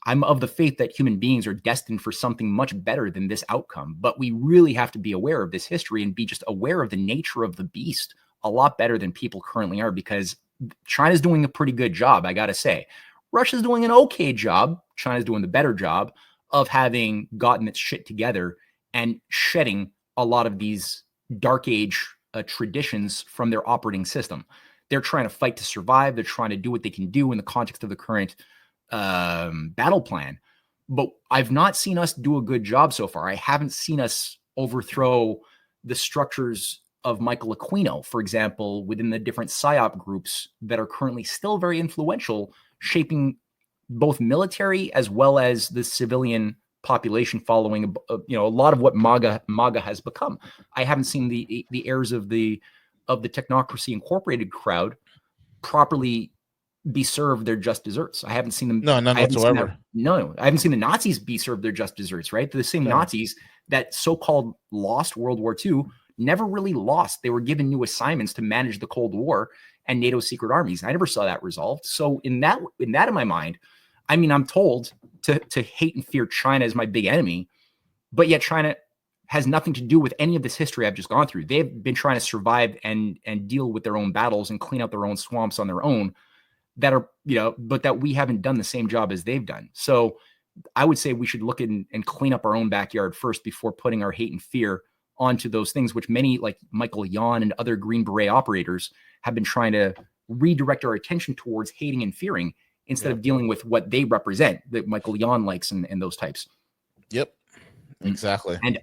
Speaker 2: I'm of the faith that human beings are destined for something much better than this outcome. But we really have to be aware of this history and be just aware of the nature of the beast a lot better than people currently are, because China's doing a pretty good job, I got to say. Russia's doing an okay job. China's doing the better job of having gotten its shit together and shedding a lot of these dark age traditions from their operating system. They're trying to fight to survive. They're trying to do what they can do in the context of the current battle plan. But I've not seen us do a good job so far. I haven't seen us overthrow the structures of Michael Aquino, for example, within the different PSYOP groups that are currently still very influential, shaping both military as well as the civilian population, following a lot of what MAGA has become. I haven't seen the heirs of the Technocracy Incorporated crowd properly be served their just desserts. I haven't seen them.
Speaker 1: No, none whatsoever.
Speaker 2: I haven't seen the Nazis be served their just desserts, right? They're the same Nazis that so-called lost World War II never really lost. They were given new assignments to manage the Cold War and NATO's secret armies. I never saw that resolved. So in my mind, I mean, I'm told to hate and fear China as my big enemy, but yet China has nothing to do with any of this history I've just gone through. They've been trying to survive and deal with their own battles and clean out their own swamps on their own that are, but that we haven't done the same job as they've done. So I would say we should look and clean up our own backyard first before putting our hate and fear onto those things, which many like Michael Yon and other Green Beret operators have been trying to redirect our attention towards hating and fearing instead of dealing with what they represent, that Michael Yon likes and those types.
Speaker 1: Yep, exactly.
Speaker 2: And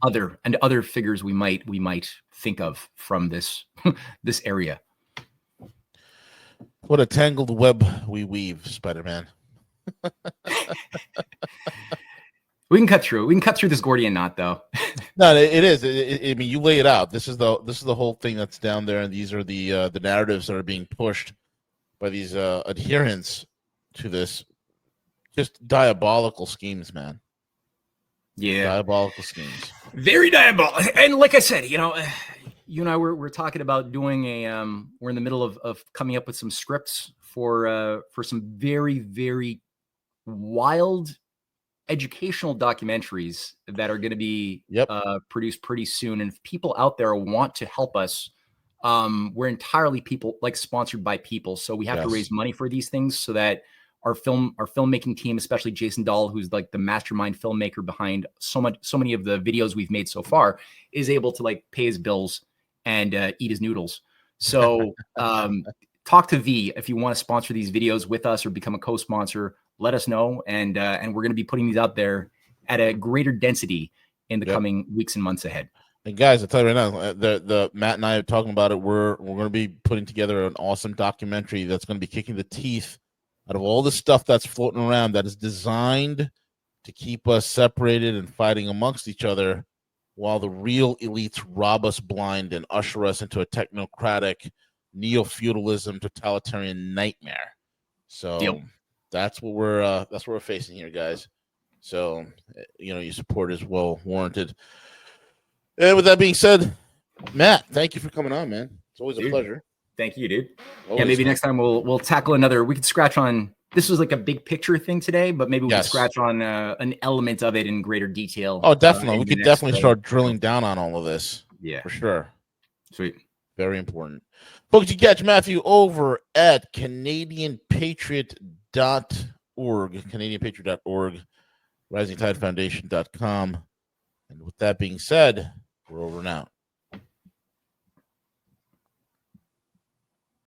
Speaker 2: other figures we might think of from this this area.
Speaker 1: What a tangled web we weave, Spider-Man.
Speaker 2: We can cut through. We can cut through this Gordian knot, though.
Speaker 1: No, it is. I mean, you lay it out. This is the whole thing that's down there, and these are the narratives that are being pushed by these adherents to this. Just diabolical schemes, man.
Speaker 2: Yeah,
Speaker 1: diabolical schemes.
Speaker 2: Very diabolical. And like I said, you and I we're talking about doing we're in the middle of coming up with some scripts for some very, very wild educational documentaries that are going to be produced pretty soon. And if people out there want to help us, we're entirely sponsored by people. So we have to raise money for these things so that our filmmaking team, especially Jason Dahl, who's like the mastermind filmmaker behind so many of the videos we've made so far, is able to pay his bills and eat his noodles. So talk to V if you want to sponsor these videos with us or become a co-sponsor. Let us know, and we're going to be putting these out there at a greater density in the coming weeks and months ahead.
Speaker 1: And guys, I'll tell you right now, the Matt and I are talking about it. We're going to be putting together an awesome documentary that's going to be kicking the teeth out of all the stuff that's floating around that is designed to keep us separated and fighting amongst each other, while the real elites rob us blind and usher us into a technocratic, neo-feudalism, totalitarian nightmare. So that's what we're facing here, guys. So your support is well warranted. And with that being said, Matt, thank you for coming on, man. It's always a pleasure.
Speaker 2: Thank you, dude.
Speaker 1: Always.
Speaker 2: Yeah, maybe next time we'll tackle another. We could scratch on. This was like a big picture thing today, but maybe we can scratch on an element of it in greater detail.
Speaker 1: Oh, definitely. We could definitely start drilling down on all of this.
Speaker 2: Yeah,
Speaker 1: for sure.
Speaker 2: Sweet.
Speaker 1: Very important. Folks, you catch Matthew over at CanadianPatriot.org, CanadianPatriot.org, RisingTideFoundation.com. And with that being said, we're over now.